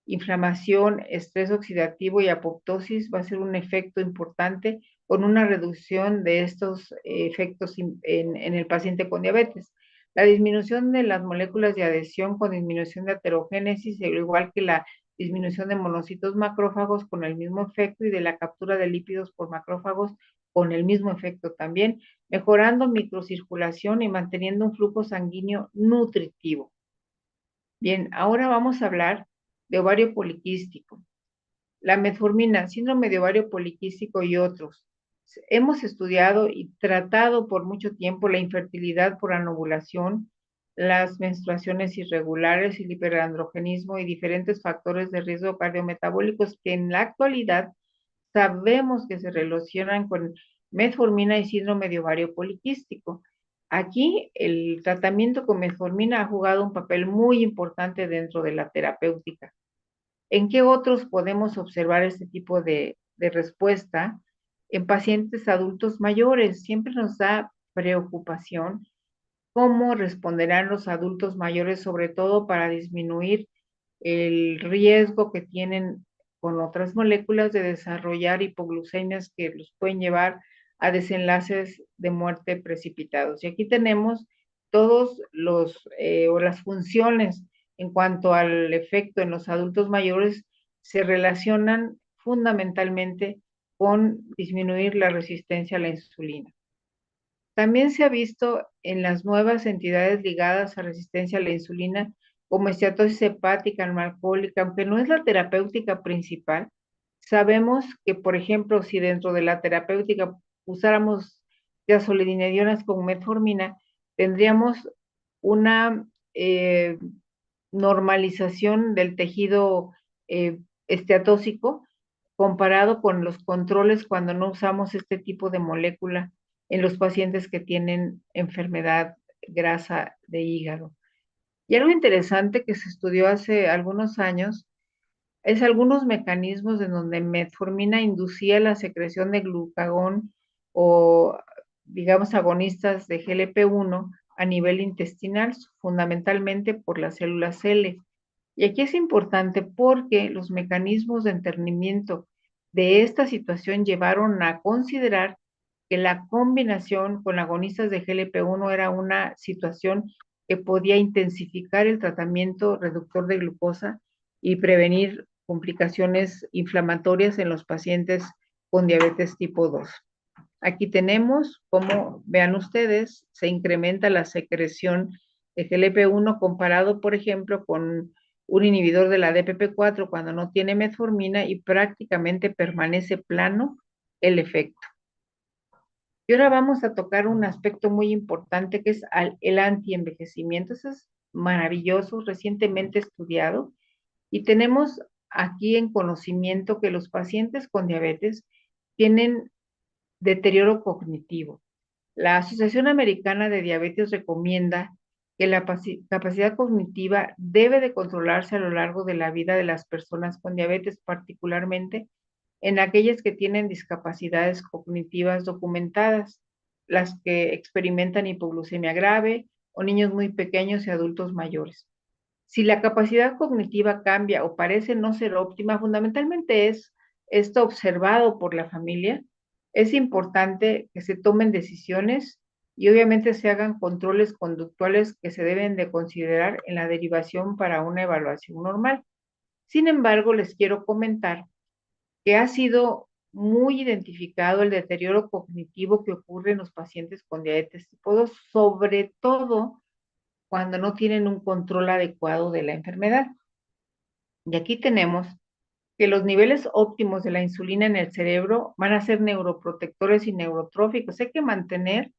inflamación, estrés oxidativo y apoptosis va a ser un efecto importante con una reducción de estos efectos en el paciente con diabetes. La disminución de las moléculas de adhesión con disminución de aterogénesis, al igual que la disminución de monocitos macrófagos con el mismo efecto y de la captura de lípidos por macrófagos con el mismo efecto también, mejorando microcirculación y manteniendo un flujo sanguíneo nutritivo. Bien, ahora vamos a hablar de ovario poliquístico. La metformina, síndrome de ovario poliquístico y otros. Hemos estudiado y tratado por mucho tiempo la infertilidad por anovulación, las menstruaciones irregulares, el hiperandrogenismo y diferentes factores de riesgo cardiometabólicos que en la actualidad sabemos que se relacionan con metformina y síndrome de ovario poliquístico. Aquí el tratamiento con metformina ha jugado un papel muy importante dentro de la terapéutica. ¿En qué otros podemos observar este tipo de respuesta? En pacientes adultos mayores, siempre nos da preocupación cómo responderán los adultos mayores, sobre todo para disminuir el riesgo que tienen con otras moléculas de desarrollar hipoglucemias que los pueden llevar a desenlaces de muerte precipitados. Y aquí tenemos todos o las funciones en cuanto al efecto en los adultos mayores se relacionan fundamentalmente con disminuir la resistencia a la insulina. También se ha visto en las nuevas entidades ligadas a resistencia a la insulina, como esteatosis hepática no alcohólica, aunque no es la terapéutica principal, sabemos que, por ejemplo, si dentro de la terapéutica usáramos gasolinedionas con metformina, tendríamos una normalización del tejido esteatóxico comparado con los controles cuando no usamos este tipo de molécula en los pacientes que tienen enfermedad grasa de hígado. Y algo interesante que se estudió hace algunos años es algunos mecanismos en donde metformina inducía la secreción de glucagón o, digamos, agonistas de GLP-1 a nivel intestinal, fundamentalmente por las células L. Y aquí es importante porque los mecanismos de entendimiento de esta situación llevaron a considerar que la combinación con agonistas de GLP-1 era una situación que podía intensificar el tratamiento reductor de glucosa y prevenir complicaciones inflamatorias en los pacientes con diabetes tipo 2. Aquí tenemos cómo, vean ustedes, se incrementa la secreción de GLP-1 comparado, por ejemplo, con un inhibidor de la DPP-4 cuando no tiene metformina y prácticamente permanece plano el efecto. Y ahora vamos a tocar un aspecto muy importante que es el antienvejecimiento. Eso es maravilloso, recientemente estudiado. Y tenemos aquí en conocimiento que los pacientes con diabetes tienen deterioro cognitivo. La Asociación Americana de Diabetes recomienda que la capacidad cognitiva debe de controlarse a lo largo de la vida de las personas con diabetes, particularmente en aquellas que tienen discapacidades cognitivas documentadas, las que experimentan hipoglucemia grave o niños muy pequeños y adultos mayores. Si la capacidad cognitiva cambia o parece no ser óptima, fundamentalmente es esto observado por la familia. Es importante que se tomen decisiones y obviamente se hagan controles conductuales que se deben de considerar en la derivación para una evaluación normal. Sin embargo, les quiero comentar que ha sido muy identificado el deterioro cognitivo que ocurre en los pacientes con diabetes tipo 2, sobre todo cuando no tienen un control adecuado de la enfermedad. Y aquí tenemos que los niveles óptimos de la insulina en el cerebro van a ser neuroprotectores y neurotróficos. Hay que mantener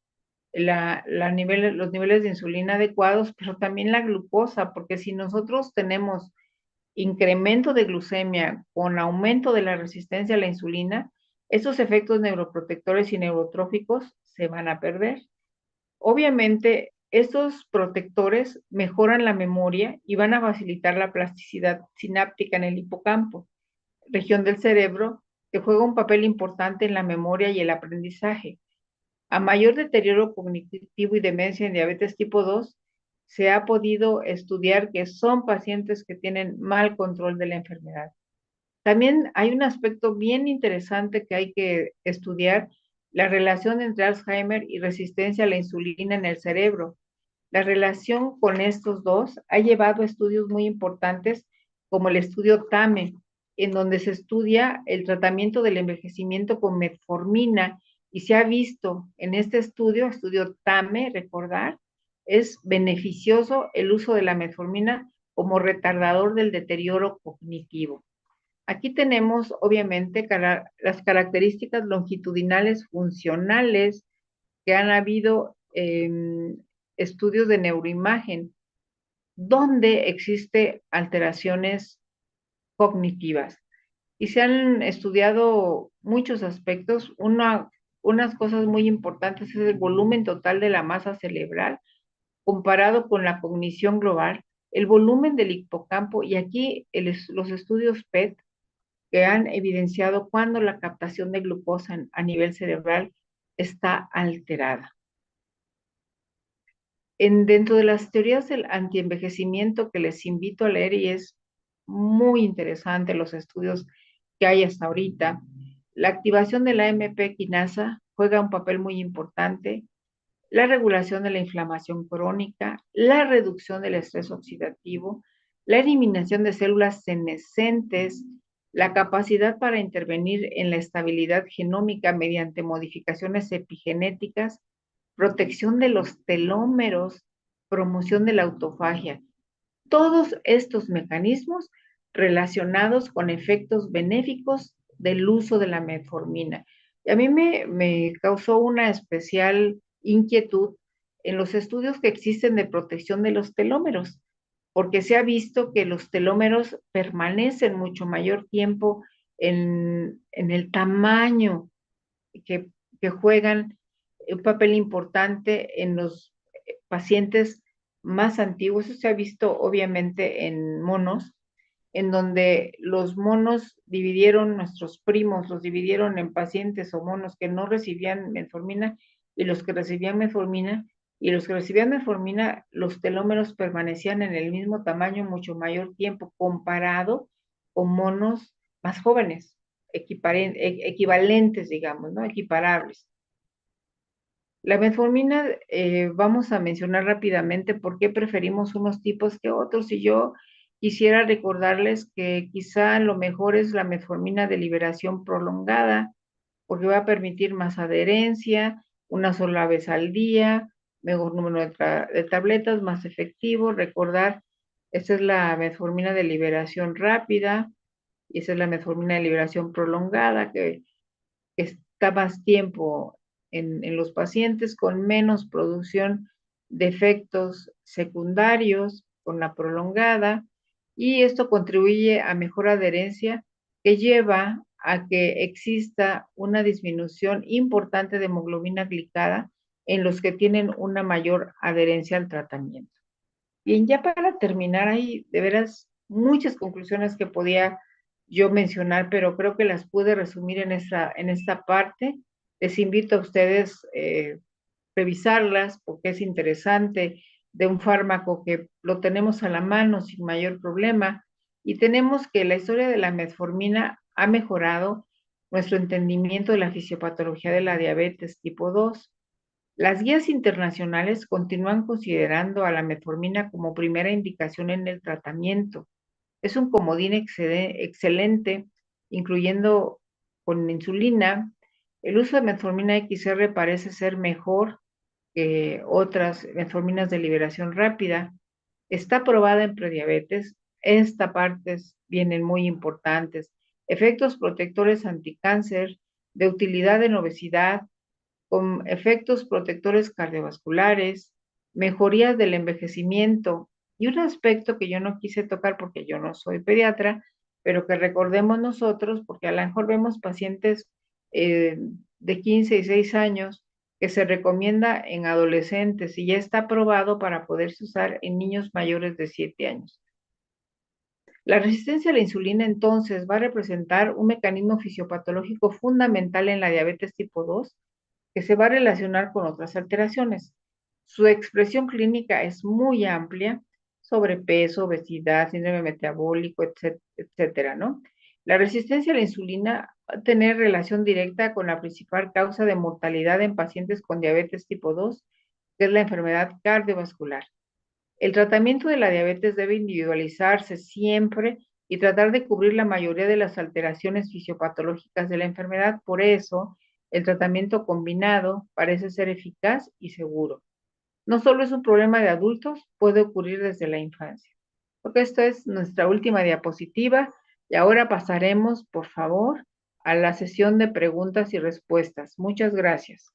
los niveles de insulina adecuados, pero también la glucosa, porque si nosotros tenemos incremento de glucemia con aumento de la resistencia a la insulina, esos efectos neuroprotectores y neurotróficos se van a perder. Obviamente, estos protectores mejoran la memoria y van a facilitar la plasticidad sináptica en el hipocampo, región del cerebro que juega un papel importante en la memoria y el aprendizaje. A mayor deterioro cognitivo y demencia en diabetes tipo 2, se ha podido estudiar que son pacientes que tienen mal control de la enfermedad. También hay un aspecto bien interesante que hay que estudiar, la relación entre Alzheimer y resistencia a la insulina en el cerebro. La relación con estos dos ha llevado a estudios muy importantes como el estudio TAME, en donde se estudia el tratamiento del envejecimiento con metformina y se ha visto en este estudio TAME, recordar, es beneficioso el uso de la metformina como retardador del deterioro cognitivo. Aquí tenemos, obviamente, las características longitudinales funcionales que han habido estudios de neuroimagen donde existe alteraciones cognitivas. Y se han estudiado muchos aspectos. Unas cosas muy importantes es el volumen total de la masa cerebral comparado con la cognición global, el volumen del hipocampo y aquí los estudios PET que han evidenciado cuando la captación de glucosa a nivel cerebral está alterada. Dentro de las teorías del antienvejecimiento que les invito a leer y es muy interesante los estudios que hay hasta ahorita, la activación de la AMP quinasa juega un papel muy importante, la regulación de la inflamación crónica, la reducción del estrés oxidativo, la eliminación de células senescentes, la capacidad para intervenir en la estabilidad genómica mediante modificaciones epigenéticas, protección de los telómeros, promoción de la autofagia. Todos estos mecanismos relacionados con efectos benéficos del uso de la metformina. Y a mí me causó una especial inquietud en los estudios que existen de protección de los telómeros, porque se ha visto que los telómeros permanecen mucho mayor tiempo en el tamaño que, que juegan un papel importante en los pacientes más antiguos. Eso se ha visto obviamente en monos, en donde los monos dividieron, nuestros primos los dividieron en pacientes o monos que no recibían metformina y los que recibían metformina, y los que recibían metformina, los telómeros permanecían en el mismo tamaño mucho mayor tiempo comparado con monos más jóvenes, equivalentes, digamos, ¿no? Equiparables. La metformina, vamos a mencionar rápidamente por qué preferimos unos tipos que otros. Y yo quisiera recordarles que quizá lo mejor es la metformina de liberación prolongada, porque va a permitir más adherencia, una sola vez al día, mejor número de tabletas, más efectivo. Recordar, esta es la metformina de liberación rápida y esa es la metformina de liberación prolongada, que está más tiempo en los pacientes con menos producción de efectos secundarios con la prolongada y esto contribuye a mejor adherencia que lleva a que exista una disminución importante de hemoglobina glicada en los que tienen una mayor adherencia al tratamiento. Bien, ya para terminar, hay de veras muchas conclusiones que podía yo mencionar, pero creo que las pude resumir en esta parte. Les invito a ustedes revisarlas porque es interesante de un fármaco que lo tenemos a la mano sin mayor problema y tenemos que la historia de la metformina ha mejorado nuestro entendimiento de la fisiopatología de la diabetes tipo 2. Las guías internacionales continúan considerando a la metformina como primera indicación en el tratamiento. Es un comodín excelente, incluyendo con insulina. El uso de metformina XR parece ser mejor que otras metforminas de liberación rápida. Está aprobada en prediabetes. Esta parte vienen muy importantes. Efectos protectores anticáncer, de utilidad en obesidad, con efectos protectores cardiovasculares, mejorías del envejecimiento y un aspecto que yo no quise tocar porque yo no soy pediatra, pero que recordemos nosotros, porque a lo mejor vemos pacientes de 15 y 6 años que se recomienda en adolescentes y ya está aprobado para poderse usar en niños mayores de 7 años. La resistencia a la insulina entonces va a representar un mecanismo fisiopatológico fundamental en la diabetes tipo 2 que se va a relacionar con otras alteraciones. Su expresión clínica es muy amplia, sobrepeso, obesidad, síndrome metabólico, etcétera, ¿no? La resistencia a la insulina va a tener relación directa con la principal causa de mortalidad en pacientes con diabetes tipo 2 que es la enfermedad cardiovascular. El tratamiento de la diabetes debe individualizarse siempre y tratar de cubrir la mayoría de las alteraciones fisiopatológicas de la enfermedad. Por eso, el tratamiento combinado parece ser eficaz y seguro. No solo es un problema de adultos, puede ocurrir desde la infancia. Porque esta es nuestra última diapositiva y ahora pasaremos, por favor, a la sesión de preguntas y respuestas. Muchas gracias.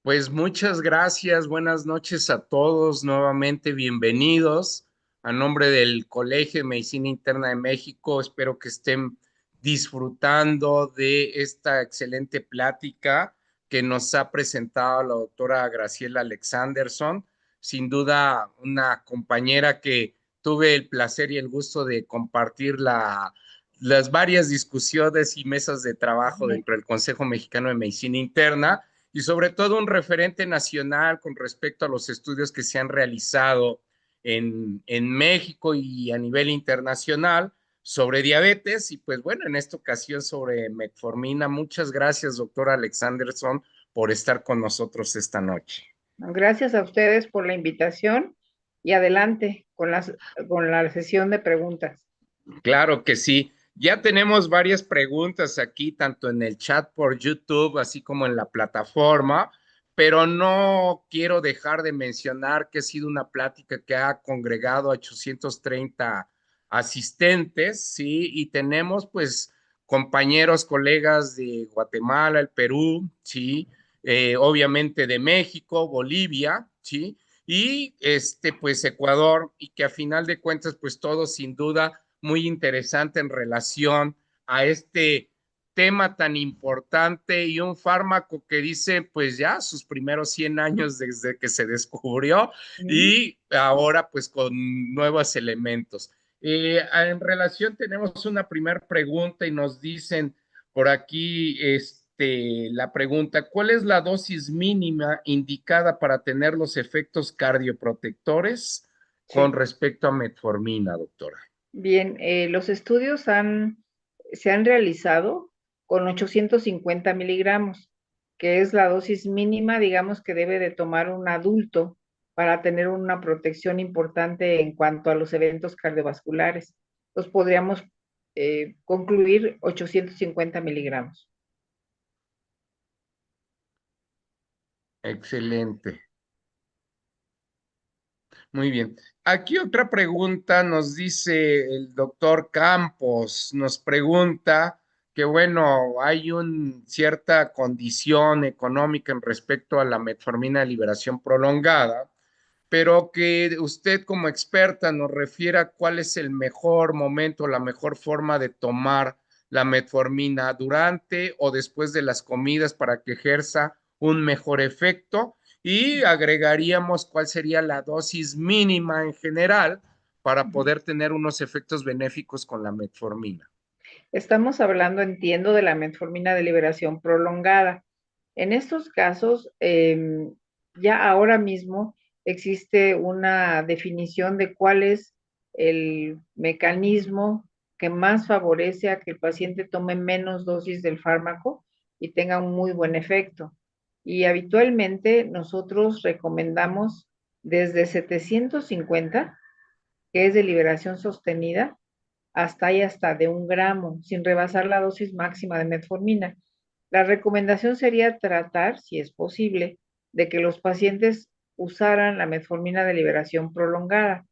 Pues muchas gracias, buenas noches a todos, nuevamente bienvenidos a nombre del Colegio de Medicina Interna de México. Espero que estén disfrutando de esta excelente plática que nos ha presentado la doctora Graciela Alexanderson, sin duda una compañera que tuve el placer y el gusto de compartir las varias discusiones y mesas de trabajo dentro del Consejo Mexicano de Medicina Interna y sobre todo un referente nacional con respecto a los estudios que se han realizado en México y a nivel internacional sobre diabetes y pues bueno, en esta ocasión sobre metformina. Muchas gracias, doctora Alexanderson, por estar con nosotros esta noche. Gracias a ustedes por la invitación y adelante con la sesión de preguntas. Claro que sí. Ya tenemos varias preguntas aquí, tanto en el chat por YouTube, así como en la plataforma, pero no quiero dejar de mencionar que ha sido una plática que ha congregado a 830 asistentes, ¿sí? Y tenemos pues compañeros, colegas de Guatemala, el Perú, ¿sí? Obviamente de México, Bolivia, ¿sí? Y pues Ecuador, y que a final de cuentas, pues todos sin duda muy interesante en relación a este tema tan importante y un fármaco que dice pues ya sus primeros 100 años desde que se descubrió y ahora pues con nuevos elementos. En relación tenemos una primera pregunta y nos dicen por aquí la pregunta, ¿cuál es la dosis mínima indicada para tener los efectos cardioprotectores con Sí. respecto a metformina, doctora? Bien, los estudios se han realizado con 850 miligramos, que es la dosis mínima, digamos, que debe de tomar un adulto para tener una protección importante en cuanto a los eventos cardiovasculares. Entonces podríamos concluir 850 miligramos. Excelente. Muy bien. Aquí otra pregunta nos dice el doctor Campos, nos pregunta que bueno, hay una cierta condición económica en respecto a la metformina de liberación prolongada, pero que usted como experta nos refiera cuál es el mejor momento, la mejor forma de tomar la metformina durante o después de las comidas para que ejerza un mejor efecto y agregaríamos cuál sería la dosis mínima en general para poder tener unos efectos benéficos con la metformina. Estamos hablando, entiendo, de la metformina de liberación prolongada. En estos casos, ya ahora mismo existe una definición de cuál es el mecanismo que más favorece a que el paciente tome menos dosis del fármaco y tenga un muy buen efecto. Y habitualmente nosotros recomendamos desde 750, que es de liberación sostenida, hasta de 1 gramo, sin rebasar la dosis máxima de metformina. La recomendación sería tratar, si es posible, de que los pacientes usaran la metformina de liberación prolongada.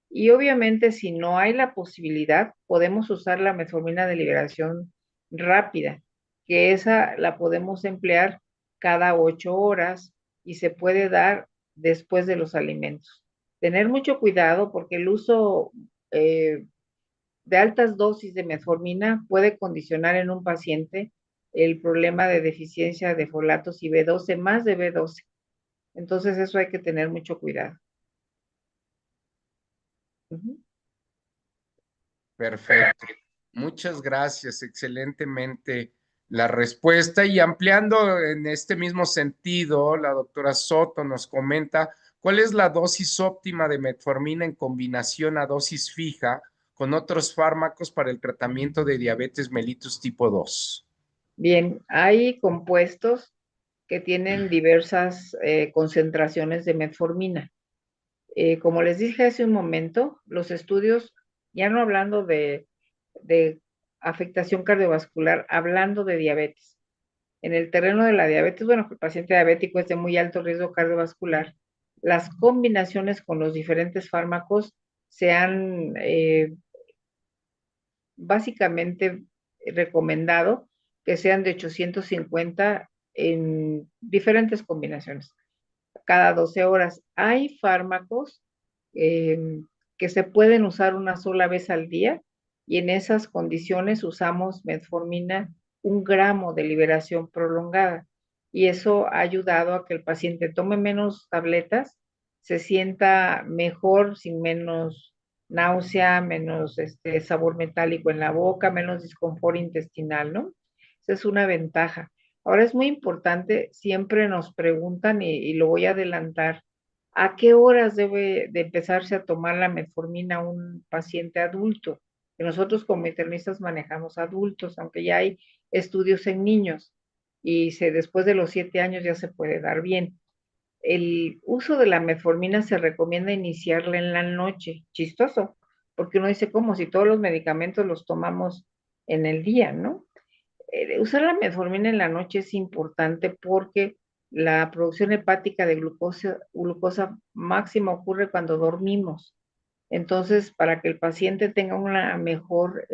Y obviamente, si no hay la posibilidad, podemos usar la metformina de liberación rápida, que esa la podemos emplear cada 8 horas y se puede dar después de los alimentos. Tener mucho cuidado porque el uso de altas dosis de metformina puede condicionar en un paciente el problema de deficiencia de folatos y B12, más de B12. Entonces eso hay que tener mucho cuidado. Perfecto. Muchas gracias. Excelentemente la respuesta. Y ampliando en este mismo sentido, la doctora Soto nos comenta cuál es la dosis óptima de metformina en combinación a dosis fija con otros fármacos para el tratamiento de diabetes mellitus tipo 2? Bien, hay compuestos que tienen diversas concentraciones de metformina. Como les dije hace un momento, los estudios, ya no hablando de afectación cardiovascular, hablando de diabetes. En el terreno de la diabetes, bueno, el paciente diabético es de muy alto riesgo cardiovascular. Las combinaciones con los diferentes fármacos se han básicamente recomendado que sean de 850 en diferentes combinaciones cada 12 horas. Hay fármacos eh, que se pueden usar una sola vez al día y en esas condiciones usamos metformina 1 gramo de liberación prolongada y eso ha ayudado a que el paciente tome menos tabletas, se sienta mejor, sin menos náusea, menos sabor metálico en la boca, menos disconfort intestinal, ¿no? Esa es una ventaja. Ahora es muy importante, siempre nos preguntan y lo voy a adelantar, ¿a qué horas debe de empezarse a tomar la metformina un paciente adulto? Que nosotros como internistas manejamos adultos, aunque ya hay estudios en niños y después de los 7 años ya se puede dar bien. El uso de la metformina se recomienda iniciarla en la noche, chistoso, porque uno dice como si todos los medicamentos los tomamos en el día, ¿no? Usar la metformina en la noche es importante porque la producción hepática de glucosa máxima ocurre cuando dormimos. Entonces, para que el paciente tenga una mejor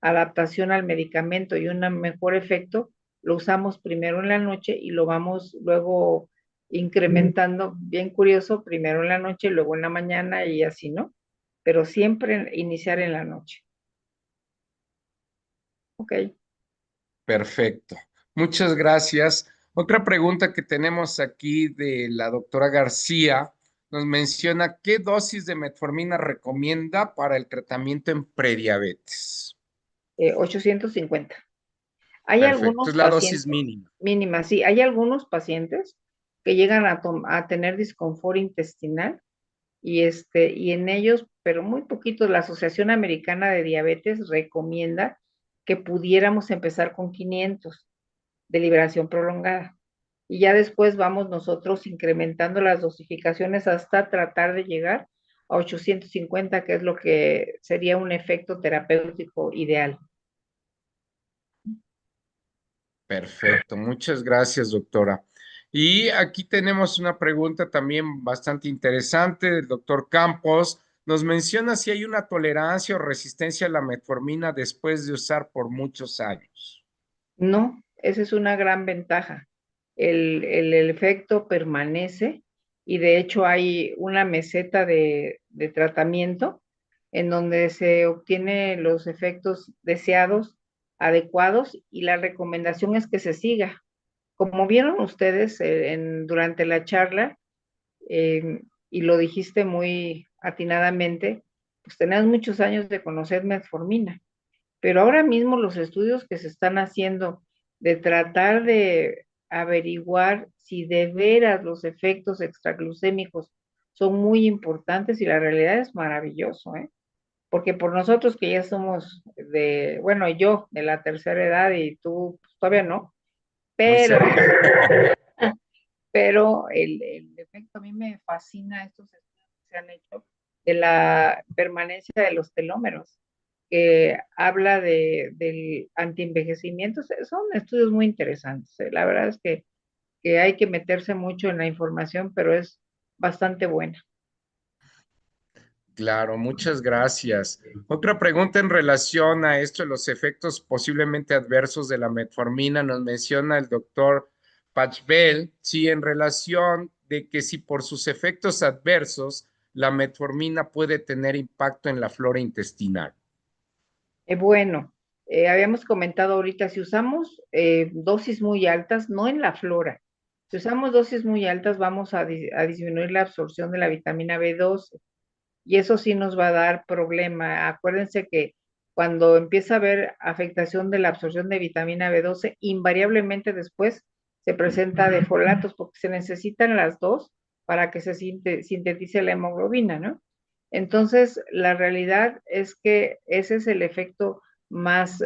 adaptación al medicamento y un mejor efecto, lo usamos primero en la noche y lo vamos luego incrementando, bien curioso, primero en la noche, luego en la mañana y así, ¿no? Pero siempre iniciar en la noche. Ok. Perfecto. Muchas gracias. Otra pregunta que tenemos aquí de la doctora García nos menciona qué dosis de metformina recomienda para el tratamiento en prediabetes. 850. Hay Perfecto, algunos es la dosis pacientes, mínima. mínimas, sí, hay algunos pacientes que llegan a tener disconfort intestinal y en ellos, pero muy poquito, la Asociación Americana de Diabetes recomienda que pudiéramos empezar con 500 de liberación prolongada. Y ya después vamos nosotros incrementando las dosificaciones hasta tratar de llegar a 850, que es lo que sería un efecto terapéutico ideal. Perfecto, muchas gracias, doctora. Y aquí tenemos una pregunta también bastante interesante del doctor Campos. Nos menciona si hay una tolerancia o resistencia a la metformina después de usar por muchos años. No, esa es una gran ventaja. El efecto permanece y de hecho hay una meseta de tratamiento en donde se obtiene los efectos deseados, adecuados y la recomendación es que se siga. Como vieron ustedes durante la charla, y lo dijiste muy atinadamente, pues tenés muchos años de conocer metformina. Pero ahora mismo los estudios que se están haciendo de tratar de averiguar si de veras los efectos extraglucémicos son muy importantes y la realidad es maravilloso, ¿eh? Porque por nosotros que ya somos bueno, yo de la tercera edad y tú pues, todavía no, Muy pero, cerca. pero el efecto a mí me fascina estos estudios que se han hecho de la permanencia de los telómeros que habla del antienvejecimiento. Son estudios muy interesantes. La verdad es que hay que meterse mucho en la información, pero es bastante buena. Claro, muchas gracias. Otra pregunta en relación a esto de los efectos posiblemente adversos de la metformina, nos menciona el doctor Pachbel, sí, en relación de que si por sus efectos adversos la metformina puede tener impacto en la flora intestinal. Bueno, habíamos comentado ahorita, si usamos dosis muy altas, no en la flora, si usamos dosis muy altas vamos a disminuir la absorción de la vitamina B12 y eso sí nos va a dar problema. Acuérdense que cuando empieza a haber afectación de la absorción de vitamina B12, invariablemente después se presenta de folatos porque se necesitan las dos para que se sintetice la hemoglobina, ¿no? Entonces, la realidad es que ese es el efecto más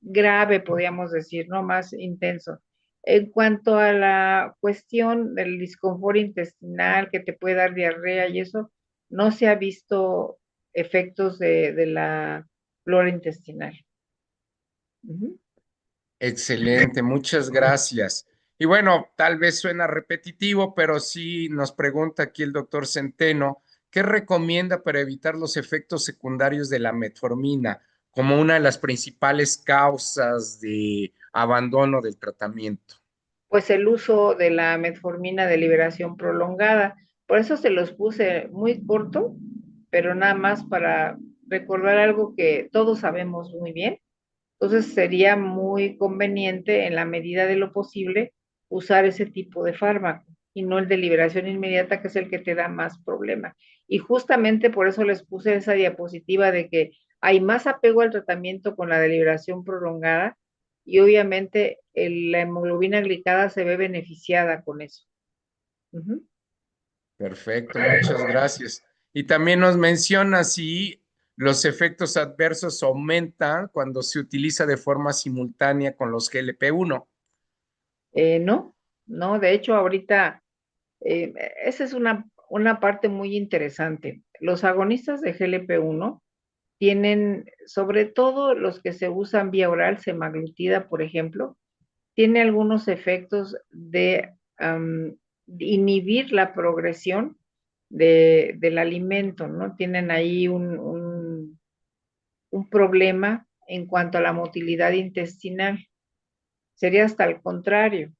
grave, podríamos decir, ¿no? Más intenso. En cuanto a la cuestión del disconfort intestinal que te puede dar diarrea y eso, no se ha visto efectos de la flora intestinal. Ujú. Excelente, muchas gracias. Y bueno, tal vez suena repetitivo, pero sí nos pregunta aquí el doctor Centeno, ¿qué recomienda para evitar los efectos secundarios de la metformina como una de las principales causas de abandono del tratamiento? Pues el uso de la metformina de liberación prolongada. Por eso se los puse muy corto, pero nada más para recordar algo que todos sabemos muy bien. Entonces sería muy conveniente, en la medida de lo posible, usar ese tipo de fármaco y no el de liberación inmediata, que es el que te da más problema. Y justamente por eso les puse esa diapositiva de que hay más apego al tratamiento con la de liberación prolongada y obviamente la hemoglobina glicada se ve beneficiada con eso. Ujú. Perfecto, muchas gracias. Y también nos menciona si los efectos adversos aumentan cuando se utiliza de forma simultánea con los GLP-1. No, no, de hecho ahorita eh, esa es una parte muy interesante. Los agonistas de GLP-1 tienen, sobre todo los que se usan vía oral, semaglutida, por ejemplo, tiene algunos efectos de inhibir la progresión del alimento, ¿no? Tienen ahí un problema en cuanto a la motilidad intestinal. Sería hasta el contrario,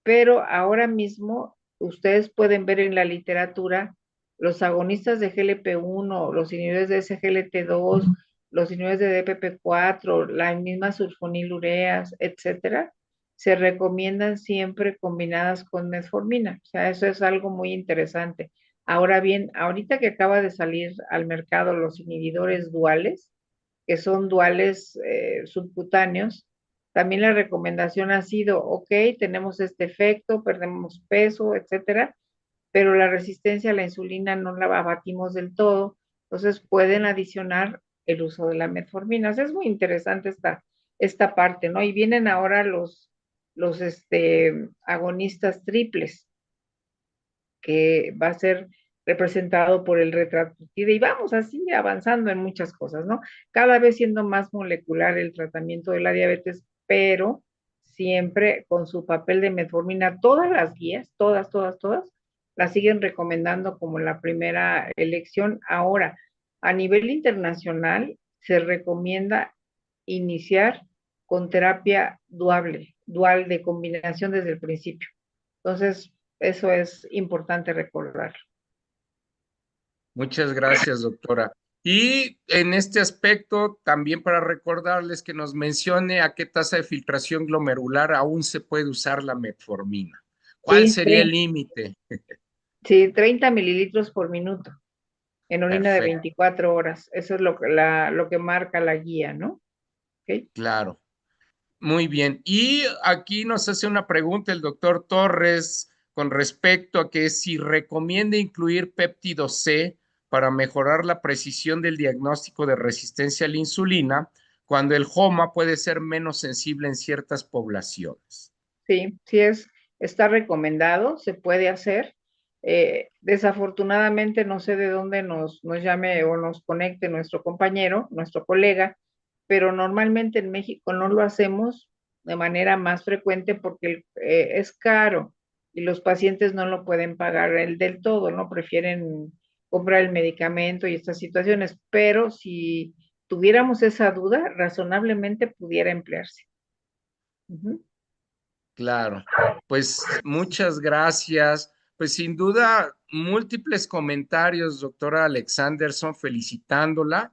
pero ahora mismo ustedes pueden ver en la literatura los agonistas de GLP-1, los inhibidores de SGLT2, los inhibidores de DPP4, las mismas sulfonilureas, etcétera, se recomiendan siempre combinadas con metformina. O sea, eso es algo muy interesante. Ahora bien, ahorita que acaba de salir al mercado los inhibidores duales, que son duales subcutáneos, también la recomendación ha sido, ok, tenemos este efecto, perdemos peso, etcétera, pero la resistencia a la insulina no la abatimos del todo, entonces pueden adicionar el uso de la metformina. O sea, es muy interesante esta parte, ¿no? Y vienen ahora los agonistas triples, que va a ser representado por el retractida y vamos así avanzando en muchas cosas, ¿no? Cada vez siendo más molecular el tratamiento de la diabetes, pero siempre con su papel de metformina. Todas las guías, todas, la siguen recomendando como la primera elección. Ahora, a nivel internacional, se recomienda iniciar con terapia dual de combinación desde el principio. Entonces, eso es importante recordar. Muchas gracias, doctora. Y en este aspecto, también para recordarles que nos mencione a qué tasa de filtración glomerular aún se puede usar la metformina. ¿Cuál Sí, sería el límite? sí, 30 mililitros por minuto en orina de Perfecto, 24 horas. Eso es lo que marca la guía, ¿no? ¿Ok? claro. Muy bien. Y aquí nos hace una pregunta el doctor Torres con respecto a que si recomienda incluir péptido C para mejorar la precisión del diagnóstico de resistencia a la insulina, cuando el HOMA puede ser menos sensible en ciertas poblaciones. Sí, está recomendado, se puede hacer. Desafortunadamente no sé de dónde nos llame o nos conecte nuestro compañero, nuestro colega, pero normalmente en México no lo hacemos de manera más frecuente porque es caro y los pacientes no lo pueden pagar el del todo, ¿no? Prefieren comprar el medicamento y estas situaciones, pero si tuviéramos esa duda, razonablemente pudiera emplearse. Ujú. Claro, pues muchas gracias. Pues sin duda, múltiples comentarios, doctora Alexanderson, felicitándola.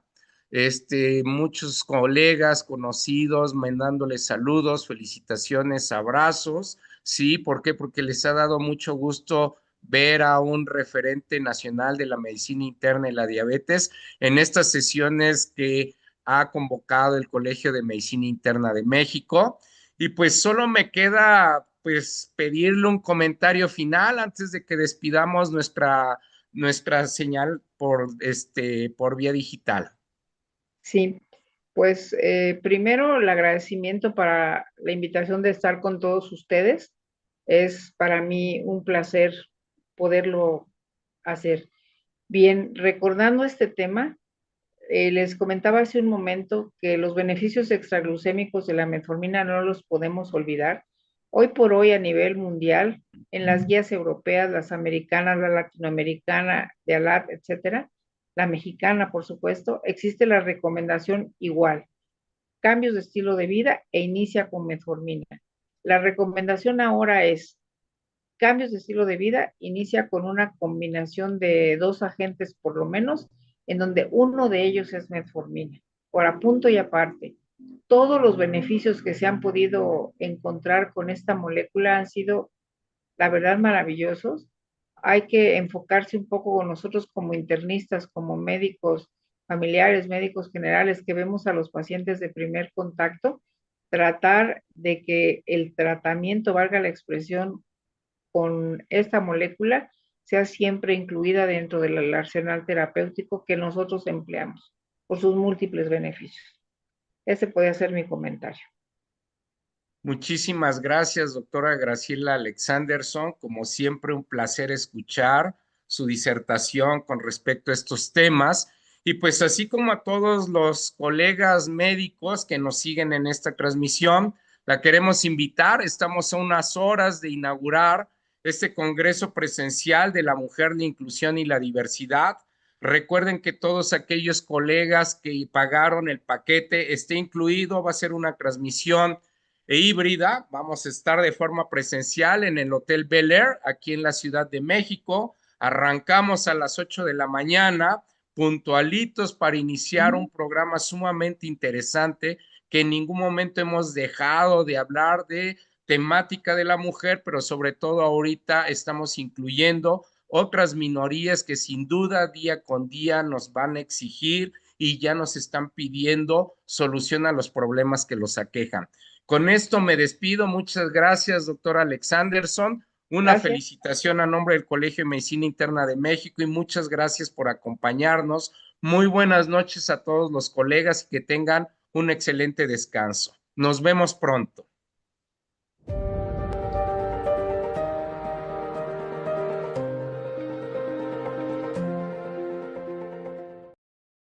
Muchos colegas, conocidos, mandándoles saludos, felicitaciones, abrazos. Sí, ¿por qué? Porque les ha dado mucho gusto ver a un referente nacional de la medicina interna y la diabetes en estas sesiones que ha convocado el Colegio de Medicina Interna de México. Y pues solo me queda pues pedirle un comentario final antes de que despidamos nuestra señal por vía digital. Sí, pues primero el agradecimiento para la invitación de estar con todos ustedes. Es para mí un placer poderlo hacer. Bien, recordando este tema, les comentaba hace un momento que los beneficios extraglucémicos de la metformina no los podemos olvidar. Hoy por hoy a nivel mundial, en las guías europeas, las americanas, la latinoamericana, de ALAT, etcétera, la mexicana, por supuesto, existe la recomendación igual, cambios de estilo de vida e inicia con metformina. La recomendación ahora es cambios de estilo de vida, inicia con una combinación de dos agentes por lo menos, en donde uno de ellos es metformina, por a punto y aparte. Todos los beneficios que se han podido encontrar con esta molécula han sido, la verdad, maravillosos. Hay que enfocarse un poco con nosotros como internistas, como médicos familiares, médicos generales que vemos a los pacientes de primer contacto, tratar de que el tratamiento, valga la expresión, con esta molécula sea siempre incluida dentro del arsenal terapéutico que nosotros empleamos por sus múltiples beneficios. Ese puede ser mi comentario. Muchísimas gracias, doctora Graciela Alexanderson. Como siempre, un placer escuchar su disertación con respecto a estos temas. Y pues así como a todos los colegas médicos que nos siguen en esta transmisión, la queremos invitar. Estamos a unas horas de inaugurar este Congreso Presencial de la Mujer, la Inclusión y la Diversidad. Recuerden que todos aquellos colegas que pagaron el paquete esté incluido, va a ser una transmisión híbrida. Vamos a estar de forma presencial en el Hotel Bel Air, aquí en la Ciudad de México. Arrancamos a las 8 de la mañana, puntualitos para iniciar un programa sumamente interesante que en ningún momento hemos dejado de hablar de temática de la mujer, pero sobre todo ahorita estamos incluyendo otras minorías que sin duda día con día nos van a exigir y ya nos están pidiendo solución a los problemas que los aquejan. Con esto me despido. Muchas gracias, doctora Alexanderson. Una Gracias. felicitación a nombre del Colegio de Medicina Interna de México y muchas gracias por acompañarnos. Muy buenas noches a todos los colegas y que tengan un excelente descanso. Nos vemos pronto.